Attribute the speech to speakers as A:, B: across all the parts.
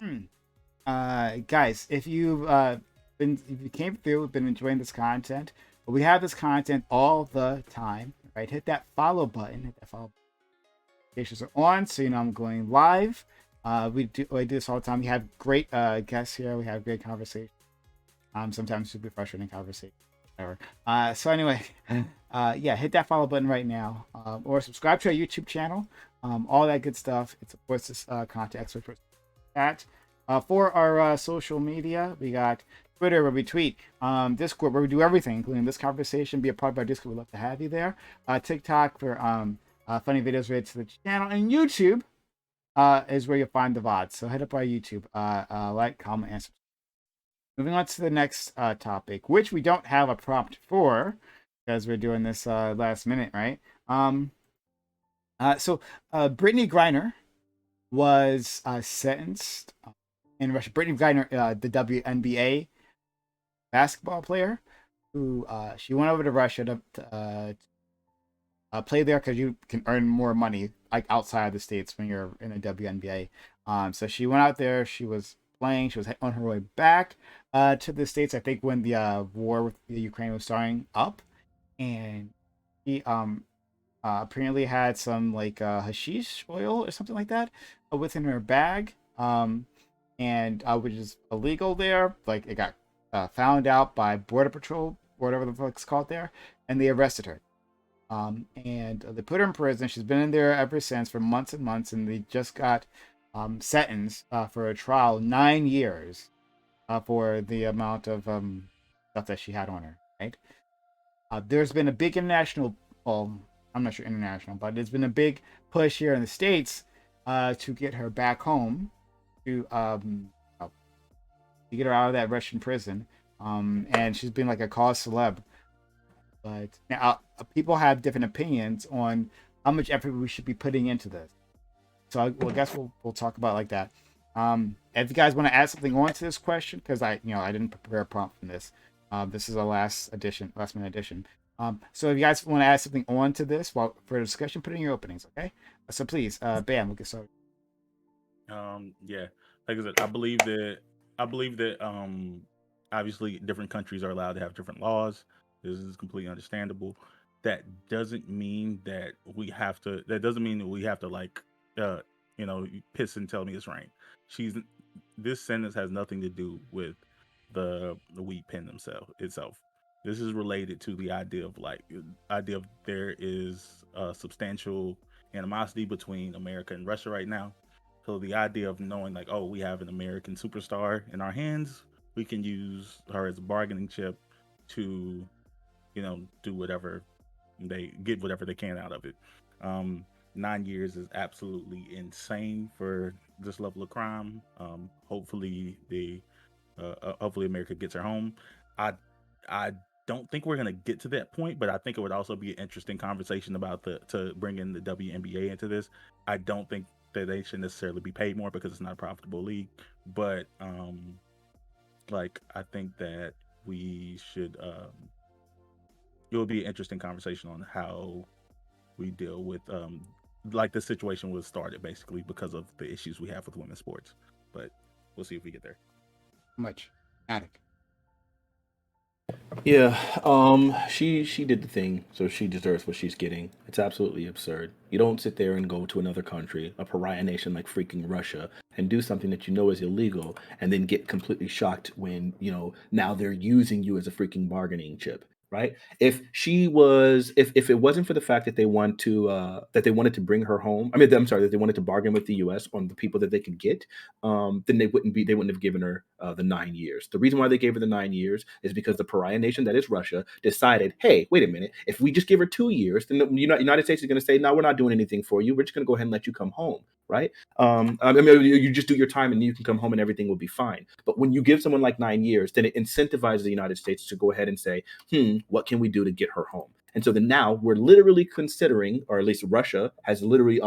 A: Hmm. Guys, if you came through, been enjoying this content, we have this content all the time, right? Hit that follow button. Hit that follow. Notifications are on, so you know I'm going live. We do this all the time. We have great guests here. We have great conversation. Sometimes super frustrating conversation. Whatever. So anyway, yeah, hit that follow button right now, or subscribe to our YouTube channel. All that good stuff. It supports this content experts at. For our social media, we got Twitter where we tweet, Discord where we do everything, including this conversation. Be a part of our Discord. We'd love to have you there. TikTok for funny videos related to the channel, and YouTube is where you'll find the VODs. So head up our YouTube, like, comment, and subscribe. Moving on to the next topic, which we don't have a prompt for because we're doing this last minute, right? So Brittney Griner was sentenced in Russia. Brittney Griner, the WNBA basketball player, who she went over to Russia to play there because you can earn more money like outside the states when you're in a WNBA. So she went out there. She was playing. She was on her way back to the states. I think when the war with the Ukraine was starting up, and he apparently had some like hashish oil or something like that within her bag. And which is illegal there. Like it got found out by Border Patrol, whatever the fuck's called there, and they arrested her. And they put her in prison. She's been in there ever since for months and months, and they just got sentenced for a trial 9 years for the amount of stuff that she had on her. Right? There's been a big international, well, I'm not sure international, but there's been a big push here in the States to get her back home. To get her out of that Russian prison, and she's been like a cause celeb. But now people have different opinions on how much effort we should be putting into this. So I guess we'll talk about it like that. If you guys want to add something on to this question, because I didn't prepare a prompt from this. This is our last minute edition. So if you guys want to add something on to this for a discussion, put it in your openings, okay? So please, bam, we'll get started.
B: Yeah, like I said, I believe that obviously different countries are allowed to have different laws. This is completely understandable. That doesn't mean that we have to. That doesn't mean that we have to like, you piss and tell me it's rain. This sentence has nothing to do with the weed pen itself. This is related to the idea of there is substantial animosity between America and Russia right now. So the idea of knowing like, oh, we have an American superstar in our hands, we can use her as a bargaining chip to, do whatever they can out of it. 9 years is absolutely insane for this level of crime. Hopefully America gets her home. I don't think we're gonna get to that point, but I think it would also be an interesting conversation about to bring in the WNBA into this. I don't think that they should necessarily be paid more because it's not a profitable league, but I think that we should it will be an interesting conversation on how we deal with the situation was started basically because of the issues we have with women's sports, but we'll see if we get there.
A: Much Attic.
C: Yeah, she did the thing, so she deserves what she's getting. It's absolutely absurd. You don't sit there and go to another country, a pariah nation like freaking Russia, and do something that you know is illegal, and then get completely shocked when, now they're using you as a freaking bargaining chip, right? If it wasn't for the fact that they wanted to bring her home, I'm sorry, that they wanted to bargain with the US on the people that they could get, then they wouldn't have given her the 9 years. The reason why they gave her the 9 years is because the pariah nation that is Russia decided, hey, wait a minute, if we just give her 2 years, then the United States is going to say, no, we're not doing anything for you. We're just going to go ahead and let you come home, right? You just do your time and you can come home and everything will be fine. But when you give someone like 9 years, then it incentivizes the United States to go ahead and say, what can we do to get her home? And so then now we're literally considering, or at least Russia has literally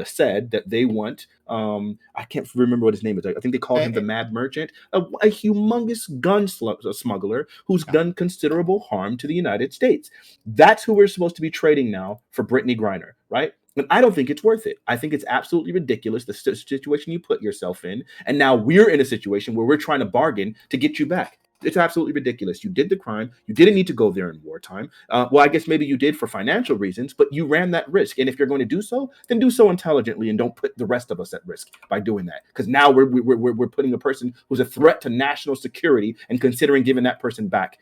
C: said that they want, I can't remember what his name is. I think they called him the Mad Merchant, a humongous gun smuggler who's done considerable harm to the United States. That's who we're supposed to be trading now for Brittney Griner, right? And I don't think it's worth it. I think it's absolutely ridiculous, the situation you put yourself in. And now we're in a situation where we're trying to bargain to get you back. It's absolutely ridiculous. You did the crime. You didn't need to go there in wartime. Well, I guess maybe you did for financial reasons, but you ran that risk. And if you're going to do so, then do so intelligently and don't put the rest of us at risk by doing that. Because now we're putting a person who's a threat to national security and considering giving that person back.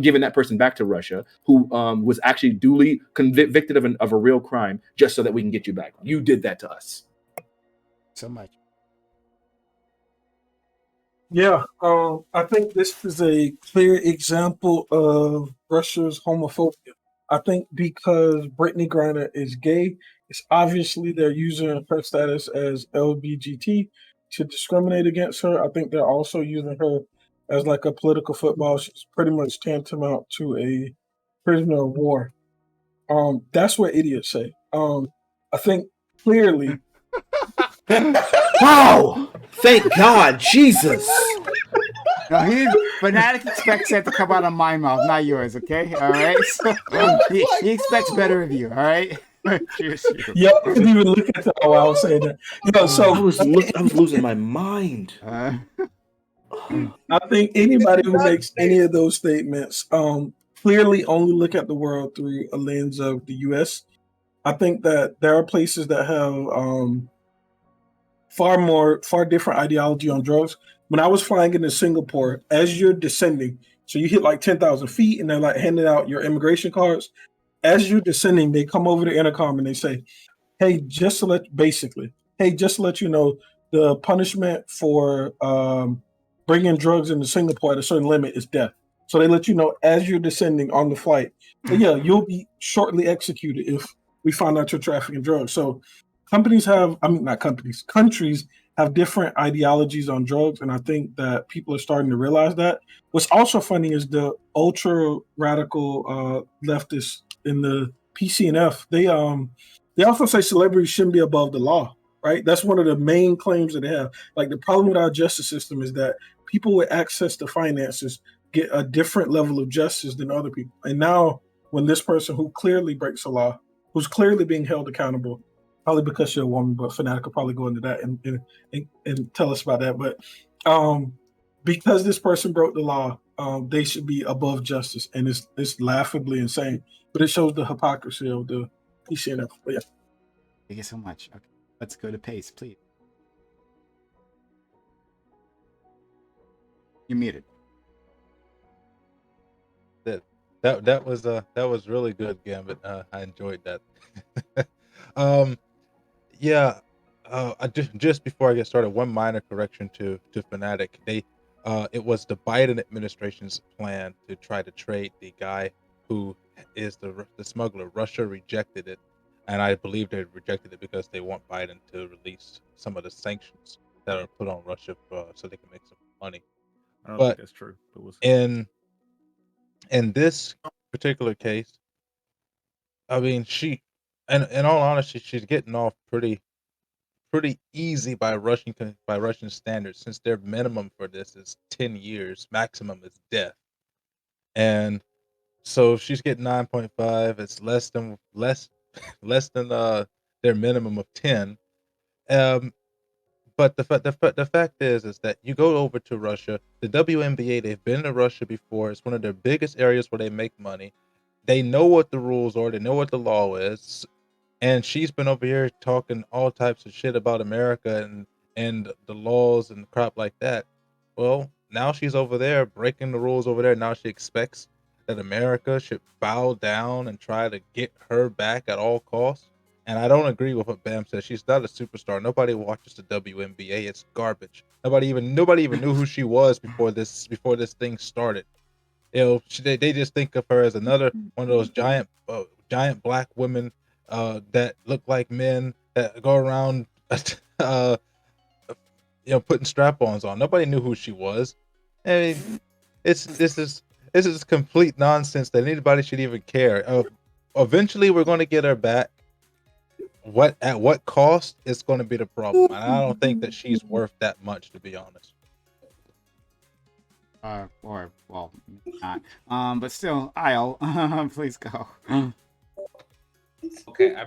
C: Giving that person back to Russia, who was actually duly convicted of a real crime, just so that we can get you back. You did that to us.
A: So much.
D: Yeah, I think this is a clear example of Russia's homophobia. I think because Brittney Griner is gay, it's obviously they're using her status as LBGT to discriminate against her. I think they're also using her as like a political football. She's pretty much tantamount to a prisoner of war. That's what idiots say. I think clearly.
C: Wow! Thank God, Jesus!
A: No, Fanatic expects that to come out of my mouth, not yours, okay? All right? So, he expects better of you, all right? Cheers.
D: Yeah, I couldn't even look at that while I was saying that.
C: I was losing my mind.
D: I think anybody who makes any of those statements clearly only look at the world through a lens of the U.S. I think that there are places that have far different ideology on drugs. When I was flying into Singapore, as you're descending, so you hit like 10,000 feet and they're like handing out your immigration cards. As you're descending, they come over the intercom and they say, hey, just to let you know, the punishment for bringing drugs into Singapore at a certain limit is death. So they let you know as you're descending on the flight, but yeah, you'll be shortly executed if we find out you're trafficking drugs. So countries have different ideologies on drugs, and I think that people are starting to realize that. What's also funny is the ultra radical leftists in the PCNF. They also say celebrities shouldn't be above the law, right? That's one of the main claims that they have. Like, the problem with our justice system is that people with access to finances get a different level of justice than other people. And now, when this person who clearly breaks the law, who's clearly being held accountable, probably because you're a woman, but Fanatic will probably go into that and tell us about that. But because this person broke the law, they should be above justice, and it's laughably insane. But it shows the hypocrisy of the PCNF. But yeah,
A: thank you so much. Okay, let's go to Pace, please. You're muted.
E: That was really good, Gambit. I enjoyed that. Yeah. Just before I get started, one minor correction to Fanatic. It was the Biden administration's plan to try to trade the guy who is the smuggler. Russia rejected it, and I believe they rejected it because they want Biden to release some of the sanctions that are put on Russia so they can make some money.
B: I don't think that's true. But we'll see.
E: In this particular case, I mean, in all honesty, she's getting off pretty easy by Russian standards, since their minimum for this is 10 years, maximum is death. And so she's getting 9.5. It's less than their minimum of 10. But the fact is that you go over to Russia, the WNBA, they've been to Russia before. It's one of their biggest areas where they make money. They know what the rules are. They know what the law is. And she's been over here talking all types of shit about America and the laws and crap like that. Well, now she's over there breaking the rules over there. Now she expects that America should bow down and try to get her back at all costs. And I don't agree with what Bam says. She's not a superstar. Nobody watches the WNBA. It's garbage. Nobody even knew who she was before this thing started. They just think of her as another one of those giant black women that look like men that go around putting strap-ons on. Nobody knew who she was. I mean, This is complete nonsense that anybody should even care. Eventually, we're going to get her back. At what cost is going to be the problem. And I don't think that she's worth that much, to be honest.
A: Or well, not. But still, I'll please go.
F: Okay, I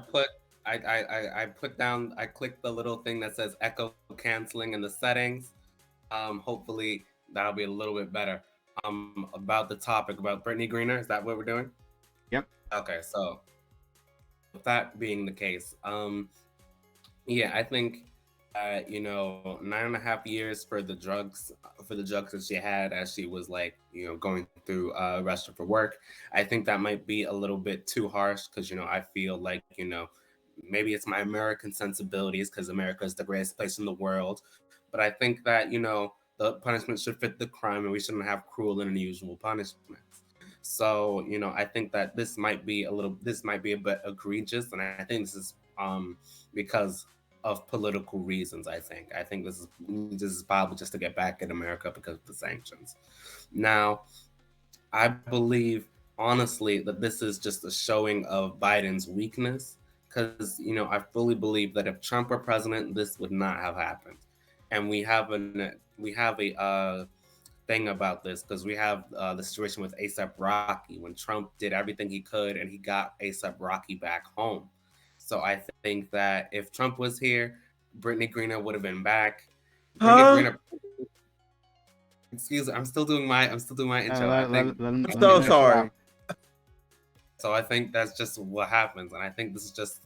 F: clicked the little thing that says echo canceling in the settings. Hopefully that'll be a little bit better. About the topic about Brittney Griner, is that what we're doing?
A: Yep.
F: Okay, so with that being the case, yeah, I think 9.5 years for the drugs that she had as she was like, going through Russia for work. I think that might be a little bit too harsh because, I feel like, maybe it's my American sensibilities because America is the greatest place in the world. But I think that, the punishment should fit the crime and we shouldn't have cruel and unusual punishments. So, I think that this might be a bit egregious. And I think this is because of political reasons. I think this is probably just to get back at America because of the sanctions. Now, I believe honestly that this is just a showing of Biden's weakness because I fully believe that if Trump were president, this would not have happened. And we have a thing about this because we have the situation with ASAP Rocky when Trump did everything he could and he got ASAP Rocky back home. So I think that if Trump was here, Brittney Griner would have been back. Griner, excuse me, I'm still doing my intro.
A: I'm
G: so sorry.
F: So I think that's just what happens, and I think this is just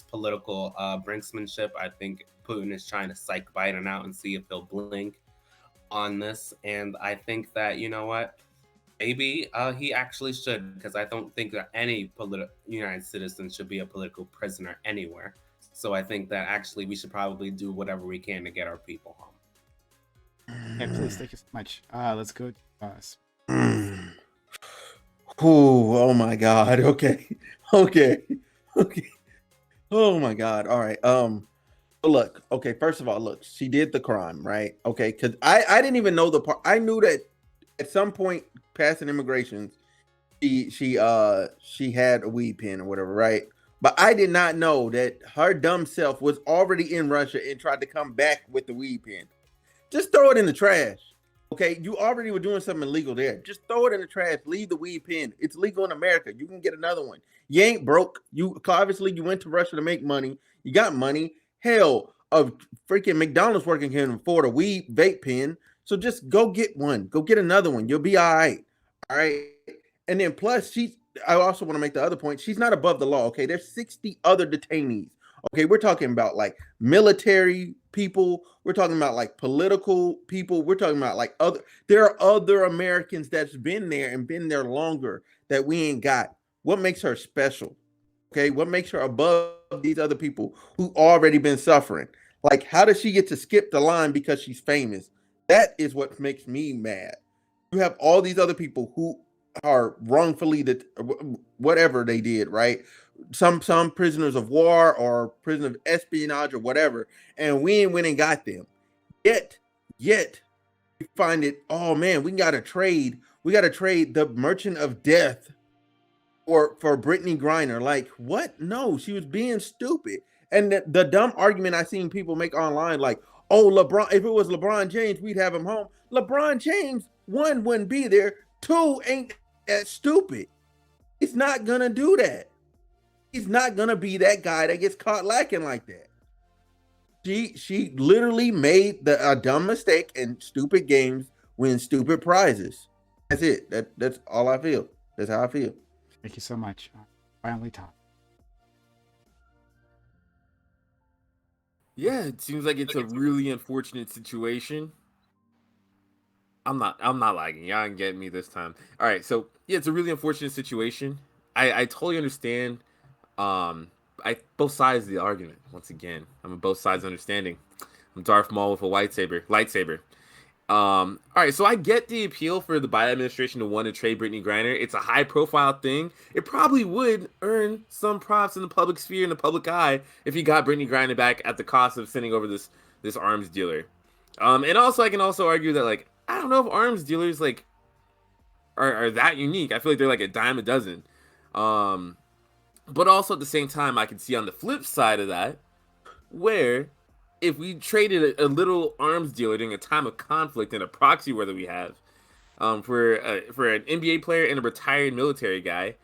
F: political brinksmanship. I think Putin is trying to psych Biden out and see if he'll blink on this, and I think that maybe he actually should, because I don't think that any United citizen should be a political prisoner anywhere. So I think that actually we should probably do whatever we can to get our people home.
A: Okay, please, thank you so much. Let's go to us.
G: Oh my God. Okay. Oh my God. All right. Look. Okay. First of all, look. She did the crime, right? Okay. Because I didn't even know the part. I knew that at some point passing immigration, she had a weed pen or whatever, right? But I did not know that her dumb self was already in Russia and tried to come back with the weed pen. Just throw it in the trash. Okay, you already were doing something illegal there. Just throw it in the trash. Leave the weed pen. It's legal in America. You can get another one. You ain't broke. You obviously you went to Russia to make money. You got money. Hell, a freaking McDonald's working can afford a weed vape pen. So just go get one. Go get another one. You'll be all right. All right. And then plus I also want to make the other point. She's not above the law. Okay, there's 60 other detainees. Okay, we're talking about like military people. We're talking about like political people. We're talking about like there are other Americans that's been there and been there longer that we ain't got. What makes her special? Okay, what makes her above these other people who already been suffering? Like, how does she get to skip the line because she's famous? That is what makes me mad. You have all these other people who are wrongfully whatever they did, right? Some prisoners of war or prisoners of espionage or whatever, and we ain't went and got them. Yet we find it, oh man, we gotta trade the Merchant of Death for Brittney Griner. Like, what? No, she was being stupid. And the dumb argument I seen people make online, like, oh, LeBron, if it was LeBron James, we'd have him home. LeBron James, one, wouldn't be there. Two, ain't that stupid. He's not gonna do that. He's not gonna be that guy that gets caught lacking like that. She literally made a dumb mistake and stupid games win stupid prizes. That's it. That's all I feel. That's how I feel.
A: Thank you so much. Finally, Tom.
H: Yeah, it seems like it's a really unfortunate situation. I'm not lagging. Y'all can get me this time. All right, so yeah, it's a really unfortunate situation. I totally understand. Both sides of the argument. Once again, I'm on both sides understanding. I'm Darth Maul with a lightsaber. All right, so I get the appeal for the Biden administration to want to trade Brittney Griner. It's a high-profile thing. It probably would earn some props in the public sphere, in the public eye, if you got Brittney Griner back at the cost of sending over this arms dealer. And also, I can also argue that, like, I don't know if arms dealers, like, are that unique. I feel like they're like a dime a dozen. But also at the same time, I can see on the flip side of that, where if we traded a little arms dealer during a time of conflict and a proxy war that we have, for an NBA player and a retired military guy,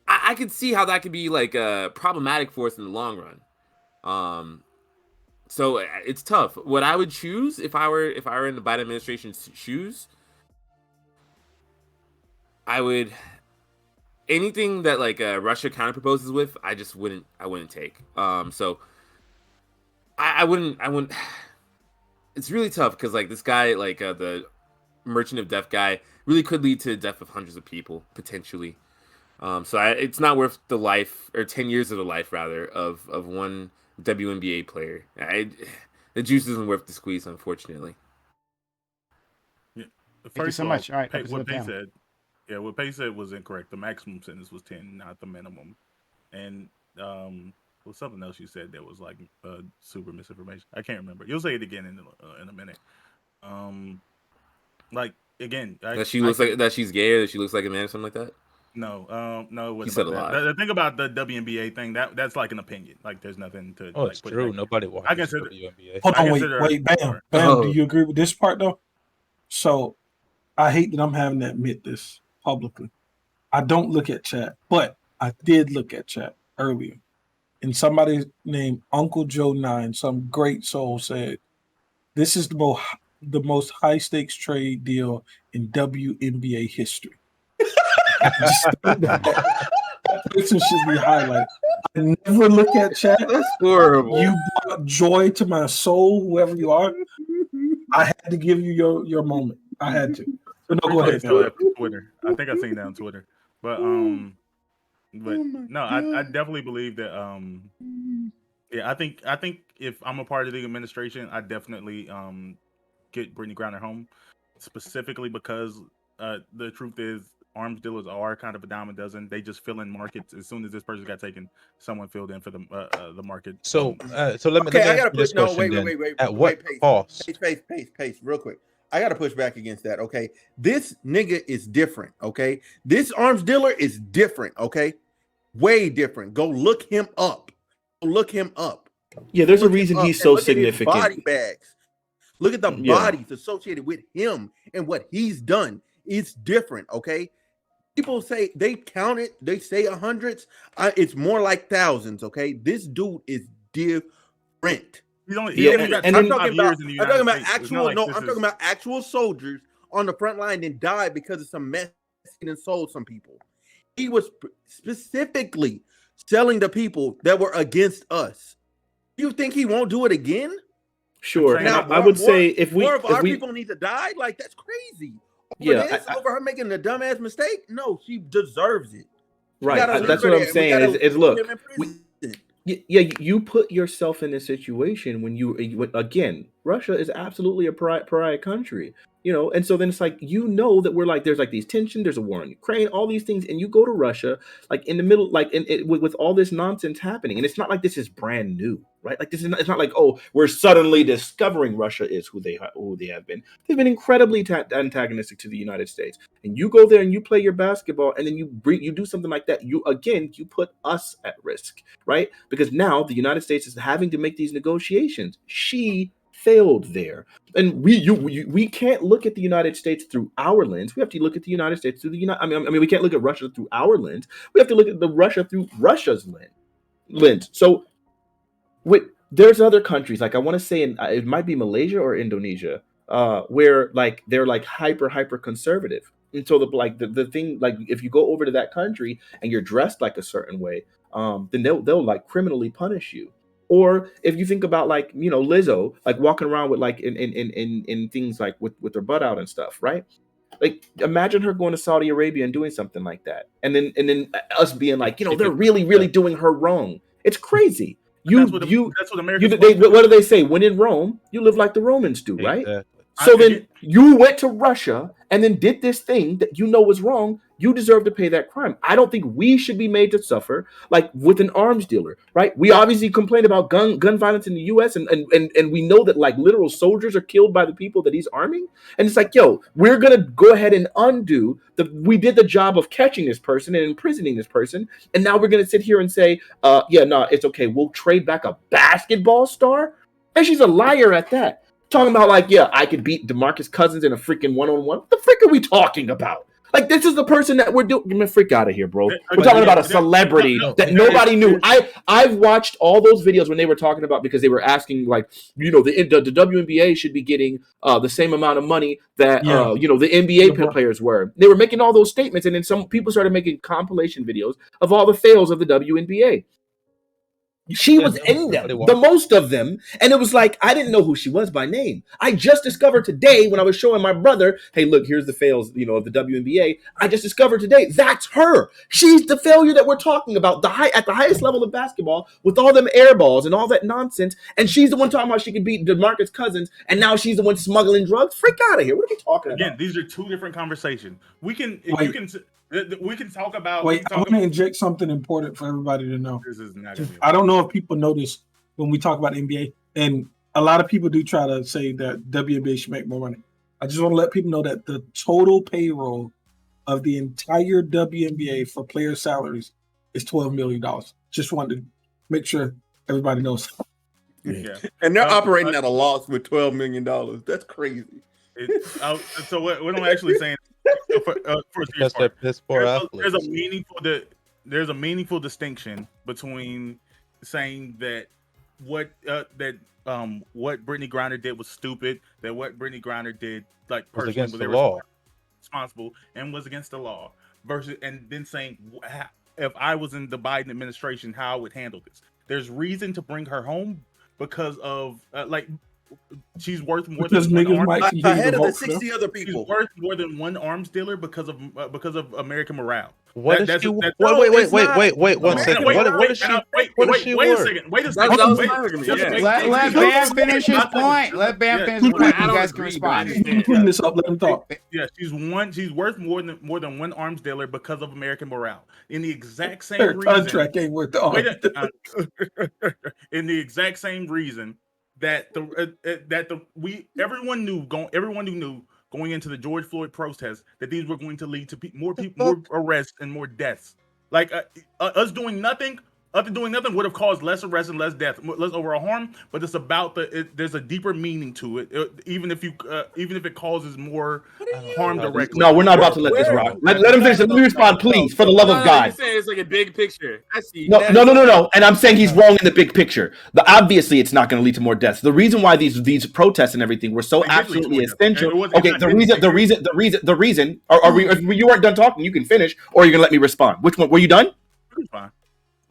H: I could see how that could be like problematic for us in the long run. So it's tough. What I would choose if I were in the Biden administration's shoes, I would anything that like Russia counter proposes with, I wouldn't take. So I wouldn't. It's really tough because like this guy, like the Merchant of Death guy, really could lead to the death of hundreds of people potentially. So it's not worth the life or 10 years of the life rather of one WNBA player. The juice isn't worth the squeeze, unfortunately.
B: Yeah.
A: Thank you so much. All right,
B: What Pay said. Yeah, what Pay said was incorrect. The maximum sentence was 10, not the minimum. And was something else you said that was like super misinformation. I can't remember. You'll say it again in a minute. Like again,
H: that she's gay or that she looks like a man or something like that.
B: No, no.
H: You said a lot.
B: The thing about the WNBA thing that's like an opinion. Like there's nothing to.
E: Oh,
B: like,
E: it's true. Nobody watches WNBA.
D: Hold on, wait, Bam. Do you agree with this part though? So, I hate that I'm having to admit this publicly. I don't look at chat, but I did look at chat earlier, and somebody named Uncle Joe 9, some great soul, said, "This is the most high stakes trade deal in WNBA history." That person should be highlighted. I never look at chat.
H: That's horrible.
D: You brought joy to my soul, whoever you are. I had to give you your moment. I had to. So no, go ahead.
B: Twitter. I think I seen that on Twitter. But I definitely believe that yeah, I think if I'm a part of the administration, I definitely get Brittney Griner home, specifically because the truth is arms dealers are kind of a dime a dozen. They just fill in markets. As soon as this person got taken, someone filled in for the market.
E: So let me.
G: Okay, I
E: gotta
G: put wait.
E: At what cost?
G: Pace, real quick. I gotta push back against that. Okay, this nigga is different. Okay, this arms dealer is different. Okay, way different. Go look him up.
C: Yeah, there's a reason he's so significant.
G: Body bags. Look at the bodies associated with him and what he's done. It's different. Okay. People say they count it. They say hundreds. It's more like thousands. Okay. This dude is different. I'm talking about actual soldiers on the front line and died because of some mess and sold some people. He was specifically selling the people that were against us. You think he won't do it again?
C: Sure.
G: Now,
C: I would say if
G: our people need to die, like that's crazy. Over her making a dumbass mistake? No, she deserves it.
C: Right. That's what I'm saying. Is look, you put yourself in a situation when again, Russia is absolutely a pariah country, and so then it's like, that we're like, there's like these tensions, there's a war in Ukraine, all these things, and you go to Russia, like in the middle, like with all this nonsense happening, and it's not like this is brand new, right? Like it's not like, oh, we're suddenly discovering Russia is who they have been. They've been incredibly antagonistic to the United States, and you go there and you play your basketball, and then you do something like that. You put us at risk, right? Because now the United States is having to make these negotiations. She failed there, and we can't look at the United States through our lens. We have to look at the United States through I mean, we can't look at Russia through our lens. We have to look at the Russia through Russia's lens. So, there's other countries, like I want to say, it might be Malaysia or Indonesia, where like they're like hyper conservative, and so the thing, like if you go over to that country and you're dressed like a certain way, then they'll like criminally punish you. Or if you think about like, Lizzo, like walking around with like in things like with her butt out and stuff, right? Like imagine her going to Saudi Arabia and doing something like that. And then us being like, they're really doing her wrong. It's crazy. That's what Americans what do they say? When in Rome, you live like the Romans do, right? Exactly. So then you went to Russia and then did this thing that was wrong. you deserve to pay that crime. I don't think we should be made to suffer like with an arms dealer, right? We obviously complain about gun violence in the U.S. and we know that like literal soldiers are killed by the people that he's arming. And it's like, yo, we're gonna go ahead and undo we did the job of catching this person and imprisoning this person, and now we're gonna sit here and say, it's okay. We'll trade back a basketball star, and she's a liar at that. Talking about like, yeah, I could beat DeMarcus Cousins in a freaking one-on-one. What the frick are we talking about? Like, this is the person that we're doing. Get me freak out of here, bro. We're talking about a celebrity that nobody knew. I've watched all those videos when they were talking about, because they were asking, like, the WNBA should be getting the same amount of money that the NBA players were. They were making all those statements, and then some people started making compilation videos of all the fails of the WNBA. She was in them, the most of them, and it was like, I didn't know who she was by name. I just discovered today when I was showing my brother, hey, look, here's the fails, of the WNBA. I just discovered today, that's her. She's the failure that we're talking about, at the highest level of basketball, with all them air balls and all that nonsense, and she's the one talking about she could beat DeMarcus Cousins, and now she's the one smuggling drugs. Freak out of here. What are we talking about?
B: Again, these are two different conversations. We can talk about.
D: Wait, I want to inject something important for everybody to know.
B: This is not gonna be
D: I don't know if people notice when we talk about NBA, and a lot of people do try to say that WNBA should make more money. I just want to let people know that the total payroll of the entire WNBA for player salaries is $12 million. Just wanted to make sure everybody knows.
G: Yeah. And they're operating at a loss with $12 million. That's crazy.
B: So what I'm actually saying. There's a meaningful distinction between saying that what Brittney Griner did was stupid, that what Brittney Griner did like
E: was
B: personally
E: against the law,
B: responsible and was against the law, versus and then saying, if I was in the Biden administration, how I would handle this. There's reason to bring her home because of she's worth more than
G: ahead of the 60 other people.
B: She's worth more than one arms dealer because of American morale.
E: Wait 1 second. What is she?
B: Wait a second.
A: Let Bam finish his point. Let Bam finish his point. You guys can respond.
D: Clean this up. Let him talk.
B: Yeah, she's worth more than one arms dealer because of American morale. In the exact same reason.
D: Contract ain't worth the arms.
B: In the exact same reason that everyone knew going into the George Floyd protests that these were going to lead to more arrests and more deaths. Like us doing nothing would have caused less arrests and less death, less overall harm. But it's about there's a deeper meaning to it, even if it causes more harm directly.
C: No, we're not about to let this rock. Let him finish. Let me respond, please, for the love of God.
H: You're saying it's like a big picture. I see.
C: No. And I'm saying he's wrong in the big picture. Obviously, it's not going to lead to more deaths. The reason why these protests and everything were so absolutely essential. Okay, the reason. If you weren't done talking, you can finish, or you're going to let me respond. Which one? Were you done?
B: Fine.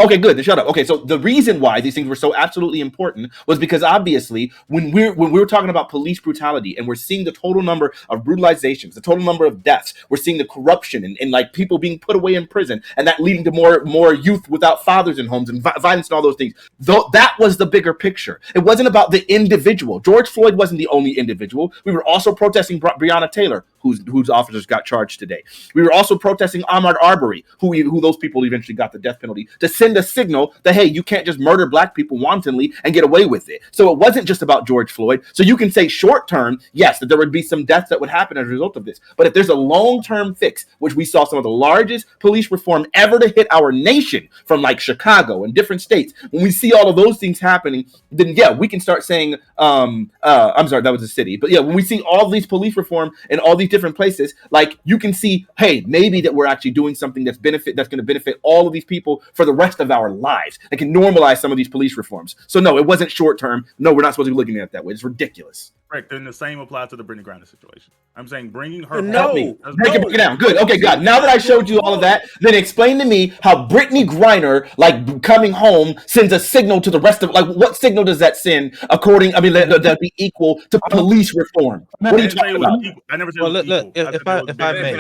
C: Okay, good. Then shut up. Okay, so the reason why these things were so absolutely important was because obviously when we were talking about police brutality and we're seeing the total number of brutalizations, the total number of deaths, we're seeing the corruption and like people being put away in prison and that leading to more youth without fathers in homes and violence and all those things. That was the bigger picture. It wasn't about the individual. George Floyd wasn't the only individual. We were also protesting Breonna Taylor, whose officers got charged today. We were also protesting Ahmaud Arbery, who those people eventually got the death penalty, to send a signal that, hey, you can't just murder black people wantonly and get away with it. So it wasn't just about George Floyd. So you can say short term, yes, that there would be some deaths that would happen as a result of this. But if there's a long-term fix, which we saw some of the largest police reform ever to hit our nation from like Chicago and different states, when we see all of those things happening, then yeah, we can start saying, I'm sorry, that was a city. But yeah, when we see all these police reform in all these different places, like you can see, hey, maybe that we're actually doing something that's going to benefit all of these people for the rest of our lives and can normalize some of these police reforms. So no, it wasn't short term. No, we're not supposed to be looking at it that way. It's ridiculous.
B: Correct. Then the same applies to the Brittney Griner situation. I'm saying bringing her.
C: Help me. Break it down. Good. Okay, God. Now that I showed you all of that, then explain to me how Brittney Griner, like coming home, sends a signal to the rest of, like, what signal does that send? That'd be equal to police reform. What are you talking about?
B: I never said. Look,
E: if I may,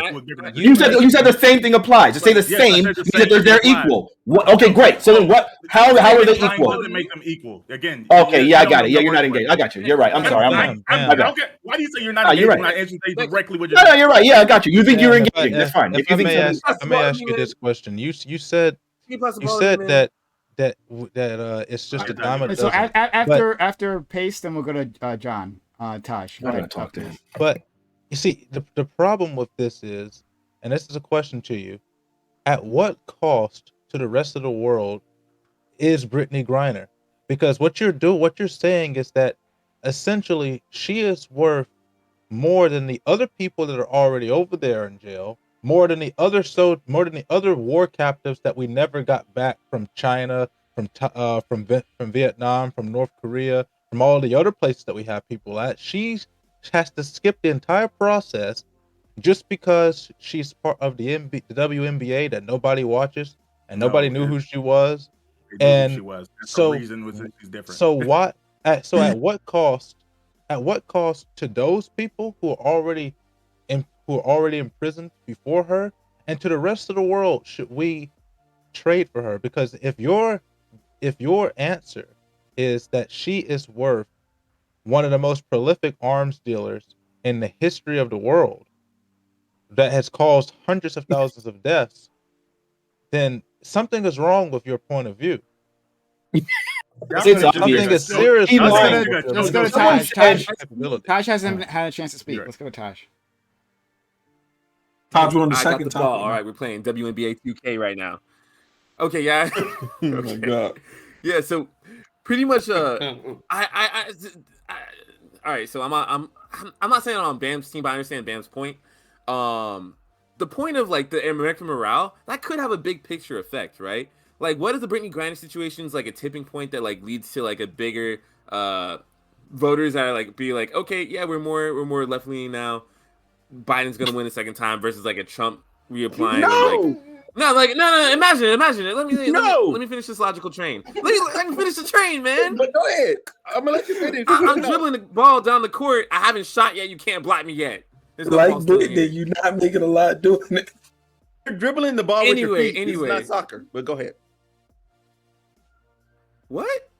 C: you said the same thing applies. To say the same, you said they're equal. Okay, great. So then what? How are they equal?
B: Doesn't make them equal. Again.
C: Okay, yeah, I got it. Yeah, you're not engaged. I got you. You're right. I'm sorry.
B: Okay. Why do you say you're not
C: You're
B: engaging
C: right.
B: when I answer directly what
C: No, you're right. Yeah, I got you. You think you're
E: And
C: engaging? That's fine.
E: if
C: If you
E: I
C: think
E: may
C: something,
E: ask, I may ask you this question. You said that it's just a dime a
A: So
E: dozen.
A: after Pace, then we'll go to John. Tosh. Go
C: I'm gonna
A: ahead.
C: talk to him.
E: But you see, the problem with this is, and this is a question to you: at what cost to the rest of the world is Brittney Griner? Because what you're saying is that essentially she is worth more than the other people that are already over there in jail, more than the other war captives that we never got back from China, from Vietnam, from North Korea, from all the other places that we have people at. She has to skip the entire process just because she's part of the WNBA that nobody watches and nobody knew who she was.
B: She was. That's
E: So
B: the reason was that she's different.
E: so what? At what cost? At what cost to those people who are already imprisoned before her, and to the rest of the world should we trade for her? Because if your answer is that she is worth one of the most prolific arms dealers in the history of the world, that has caused hundreds of thousands of deaths, then something is wrong with your point of view.
C: It's
E: Something
C: obvious.
E: is seriously
C: Let's
E: wrong
C: go
E: with your
A: Let's go to
E: point of
A: Taj.
E: view. Capability.
A: Taj hasn't had a chance to speak.
B: Right.
A: Let's go to Taj.
D: Taj, we're on the
H: I got
D: second
H: the ball.
D: topic.
H: All right, we're playing WNBA 2K right now. Okay, yeah.
G: Oh my god.
H: Yeah, so pretty much I all right, so I'm not saying I'm on Bam's team, but I understand Bam's point. The point of like the American morale, that could have a big picture effect, right? Like, what if the Brittney Griner situation is like a tipping point that like leads to like a bigger voters that are like be like, okay, yeah, we're more left leaning now. Biden's gonna win a second time versus like a Trump reapplying. No, imagine it. Let me finish this logical train. Let me finish the train, man.
G: But go ahead. I'm gonna let you finish.
H: I'm dribbling the ball down the court. I haven't shot yet. You can't block me yet. There's no
D: Like
H: ball stealing
D: Brittney,
H: here.
D: you're not making a lot doing it.
G: You're dribbling the ball with your feet.
H: Anyway.
G: It's not soccer. But go ahead.
H: What?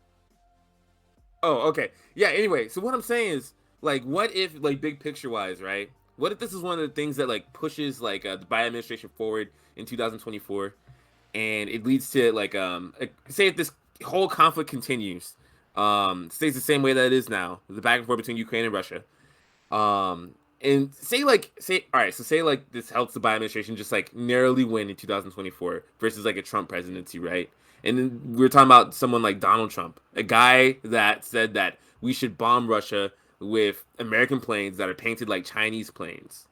H: Oh, okay. Yeah, anyway, so what I'm saying is, like, what if, like, big picture wise, right? What if this is one of the things that, like, pushes, like, the Biden administration forward in 2024, and it leads to, like, say if this whole conflict continues, stays the same way that it is now, the back and forth between Ukraine and Russia, and say this helps the Biden administration just, like, narrowly win in 2024 versus, like, a Trump presidency, right? And then we're talking about someone like Donald Trump, a guy that said that we should bomb Russia with American planes that are painted like Chinese planes.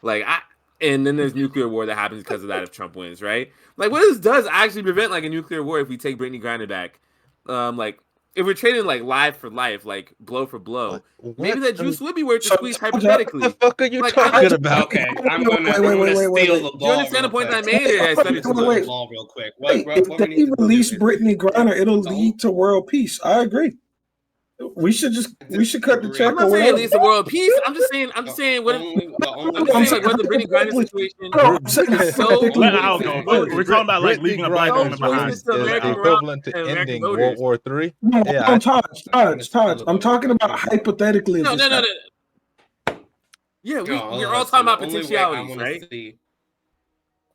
H: And then there's nuclear war that happens because of that if Trump wins, right? Like, what this does actually prevent like a nuclear war if we take Brittney Griner back. Like, if we're trading like life for life, like blow for blow, maybe that juice would be worth the squeeze hypothetically.
E: What the fuck are you
H: Like,
E: talking about?
F: Okay, I'm gonna steal the ball.
H: Do you understand the point that I made? Or I said it too
F: Steal
H: much?
F: the ball real quick.
D: If they release Brittney Griner, it'll lead to world peace. I agree. We should cut the check.
H: I'm not saying it's the world peace. I'm just saying what the Brittney Griner situation is so.
B: I'll go. We're talking about like leaving a black woman behind.
E: Is equivalent to ending World War III.
D: No,
E: Yeah,
D: Taj. I'm talking about hypothetically.
H: No. Yeah, we're all talking about potentialities, right?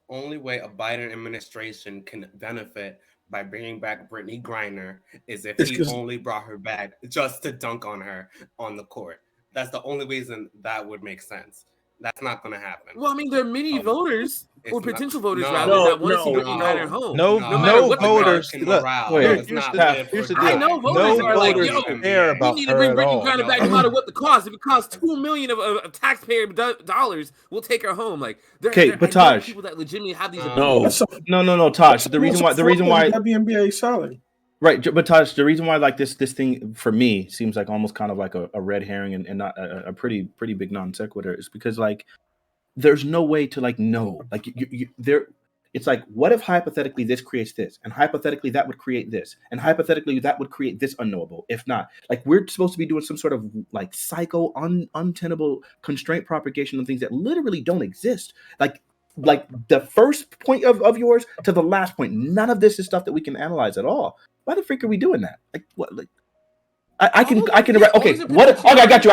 F: Only way a Biden administration can benefit by bringing back Brittney Griner is if he only brought her back just to dunk on her on the court. That's the only reason that would make sense. That's not going to happen.
H: Well, I mean, there are many voters or potential voters that want to see Brittney Griner home.
E: No voters. Here's the deal.
H: I know voters are like, yo,
E: care about
H: we need to bring
E: her
H: Brittney
E: at
H: Griner back no matter what the cost. If it costs $2 million of taxpayer dollars, we'll take her home. Like, there
C: but
H: are
C: Taj,
H: people that legitimately have these.
C: No, Taj. The reason why
D: WNBA solid.
C: Right, but Taj, the reason why like this thing for me seems like almost kind of like a red herring and not a pretty big non sequitur is because like there's no way to like know like you there. It's like, what if hypothetically this creates this, and hypothetically that would create this, and hypothetically that would create this unknowable. If not, like we're supposed to be doing some sort of like psycho untenable constraint propagation of things that literally don't exist. Like the first point of yours to the last point, none of this is stuff that we can analyze at all. Why the freak are we doing that? Like what? Like I can
H: There's
C: okay.
H: always a
C: What? Okay, I got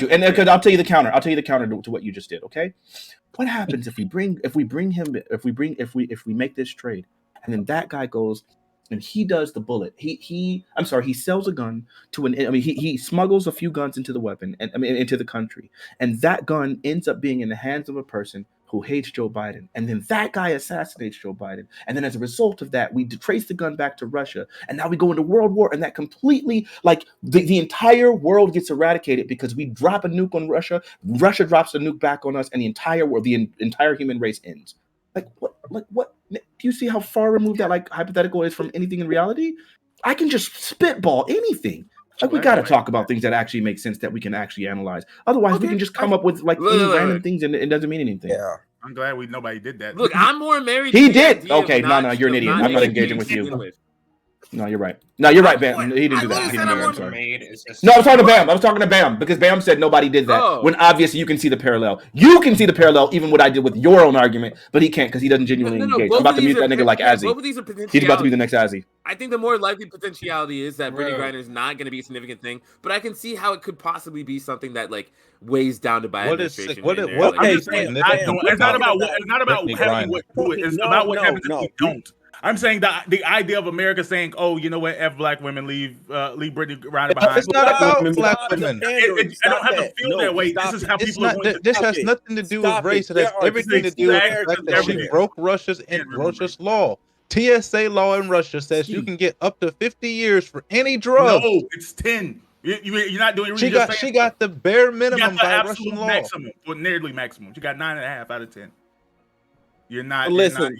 C: you. And
H: Yeah.
C: because I'll tell you the counter. I'll tell you the counter to what you just did. Okay. What happens if we make this trade, and then that guy goes and he does the bullet. He sells a gun to he smuggles a few guns into the weapon and into the country, and that gun ends up being in the hands of a person who hates Joe Biden, and then that guy assassinates Joe Biden, and then as a result of that, we trace the gun back to Russia, and now we go into World War, and that completely, like, the entire world gets eradicated because we drop a nuke on Russia, Russia drops a nuke back on us, and the entire world, the entire human race ends. Like what? Do you see how far removed that like hypothetical is from anything in reality? I can just spitball anything. Like, we got to talk about things that actually make sense that we can actually analyze. Otherwise, we can just come up with like any random things and it doesn't mean anything.
G: Yeah.
B: I'm glad nobody did that.
H: Look, I'm more married.
C: He
H: to the
C: did.
H: idea of
C: Okay, no, you're an
H: of
C: idiot. I'm not
H: making
C: engaging
H: things
C: with you.
H: begin with.
C: No, you're right. No, you're right, Bam. He didn't do that. He didn't do that. I'm sorry. No, I was talking to Bam. I was talking to Bam because Bam said nobody did that.
H: Oh.
C: When obviously you can see the parallel. You can see the parallel even what I did with your own argument, but he can't because he doesn't genuinely engage. I'm about to mute that nigga like Azzy.
H: Both of these are potentialities.
C: He's about to be the next Azzy.
H: I think the more likely potentiality is that Brittney
F: Bro.
H: Griner is not going to be a significant thing, but I can see how it could possibly be something that like weighs down the Biden
E: What is
H: administration.
E: what
H: in
E: is
H: there,
E: what
H: like,
B: I'm
E: is
B: just saying,
E: significant
B: it's not about
E: Brittney
B: having
E: Griner?
B: what do it. It's
G: No,
B: about what
G: no,
B: happens
G: no.
B: if we don't. I'm saying that the idea of America saying, "Oh, you know what? F black women, leave Brittney Griner behind."
E: It's not about
G: women,
E: black
G: stop
E: women.
G: pandering.
B: I don't
G: Stop
B: have to
G: that.
B: feel
G: No,
B: that way.
G: stop
B: This is
G: it.
B: how
E: It's
B: people are
E: not.
B: going to.
E: This
G: Stop
E: has
G: it.
E: nothing to do
G: Stop
E: with race.
G: it.
E: It has
G: There are
E: everything to
B: six
E: do with the
B: flags
E: fact
B: and
E: that she
B: everything.
E: broke Russia's law. TSA law in Russia says you can get up to 50 years for any drug.
B: No, it's 10. You're not doing.
E: She got the bare
B: You
E: minimum
B: got the
E: by
B: absolute
E: Russian law.
B: maximum, or nearly maximum. You got 9.5 out of 10. You're not.
G: Listen.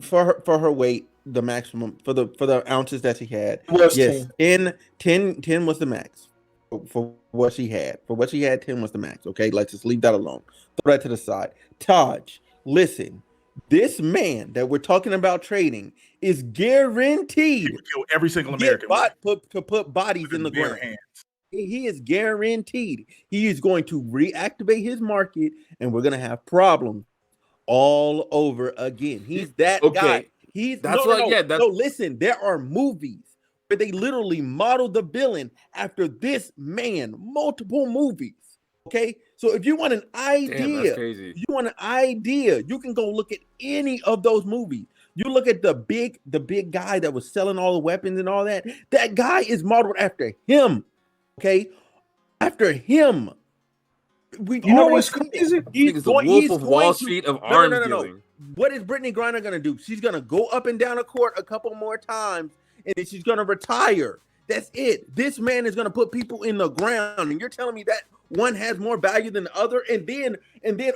G: For her weight, the maximum for the ounces that she had.
D: Was
G: Yes, 10 was the max for what she had. For what she had, 10 was the max. Okay, let's just leave that alone. Throw that to the side. Taj, listen. This man that we're talking about trading is
B: He
G: guaranteed
B: would kill every single
G: to
B: American.
G: put bodies
B: with
G: in the
B: his bare
G: ground.
B: hands.
G: He is guaranteed. He is going to reactivate his market, and we're gonna have problems all over again. He's that
H: Okay.
G: guy. He's
H: That's
G: no,
H: what-
G: no, no.
H: yeah, that's-
G: No, listen, there are movies where they literally model the villain after this man, multiple movies. Okay, so if you want an
H: Damn, that's
G: idea,
H: crazy.
G: you can go look at any of those movies. You look at the big guy that was selling all the weapons and all that. That guy is modeled after him. Okay, after him. We
D: You know
G: already
D: what's
G: seen
D: crazy?
G: it.
H: He's the Wolf of Wall Street of arms dealing.
G: What is Brittney Griner gonna do? She's gonna go up and down a court a couple more times, and then she's gonna retire. That's it. This man is gonna put people in the ground, and you're telling me that one has more value than the other? And then,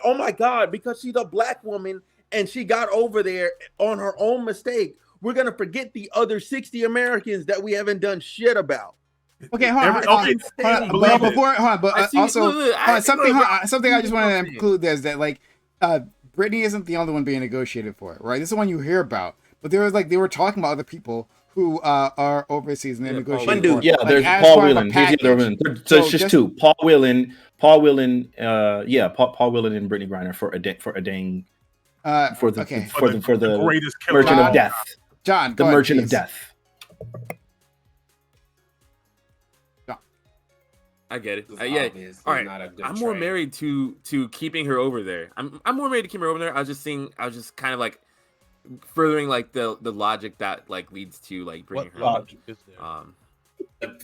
G: oh my God, because she's a black woman and she got over there on her own mistake, we're gonna forget the other 60 Americans that we haven't done shit about.
A: Okay, hold on.
B: Believe it.
A: But also, something I just want to
H: saying.
A: include there is that like, Brittney isn't the only one being negotiated for, right? This is the one you hear about. But there was like they were talking about other people who are overseas and they're negotiating.
G: One dude,
A: for,
C: Yeah,
A: like,
C: there's
A: as
C: Paul
A: part of a
C: Whelan. He's the other
A: package.
C: one. So it's just two. Paul Whelan, Paul Whelan and Brittney Griner for the
A: Okay.
C: for the
B: greatest killer
C: Merchant
A: of
C: of Death.
A: John,
C: The
A: go ahead,
C: Merchant of
A: please.
C: Death.
H: I get it.
F: It's
H: Yeah.
F: obviously
H: All right.
F: not a good
H: I'm more
F: trade.
H: married to keeping her over there. I'm more married to keeping her over there. I was just kind of like furthering like the logic that like leads to like bringing
E: What
H: her over.
E: logic is there?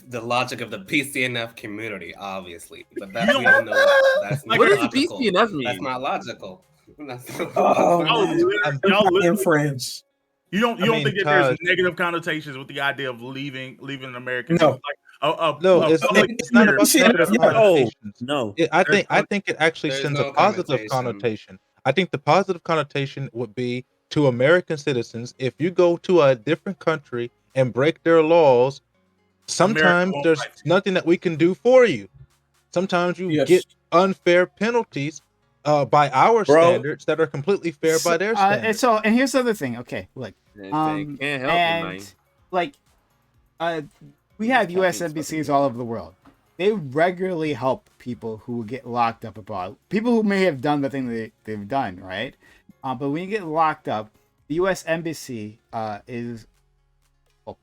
F: The logic of the PCNF community, obviously, but
B: You
F: that
B: know
F: we all know that's not
H: What does
F: logical.
H: PCNF mean?
F: That's not logical. That's not
D: Oh,
B: Y'all
D: in
B: literally-
D: France.
B: You don't
E: I mean,
B: think that there's
E: Taj-
B: negative connotations with the idea of leaving an American?
D: No.
B: Like,
E: No, it's not about
D: See,
E: negative
D: no.
E: connotations.
G: No.
E: I think it actually
F: There's
E: sends
F: no
E: a positive
F: connotation.
E: connotation. I think the positive connotation would be to American citizens. If you go to a different country and break their laws, sometimes
B: won't
E: there's
B: fight you.
E: nothing that we can do for you. Sometimes you
D: Yes.
E: get unfair penalties by our
G: Bro.
E: standards that are completely fair by their standards.
A: And here's the other thing. Okay, look,
H: They can't help it, man.
A: like, we have U.S. embassies all over the world. They regularly help people who get locked up abroad. People who may have done the thing they've done, right? But when you get locked up, the U.S. embassy is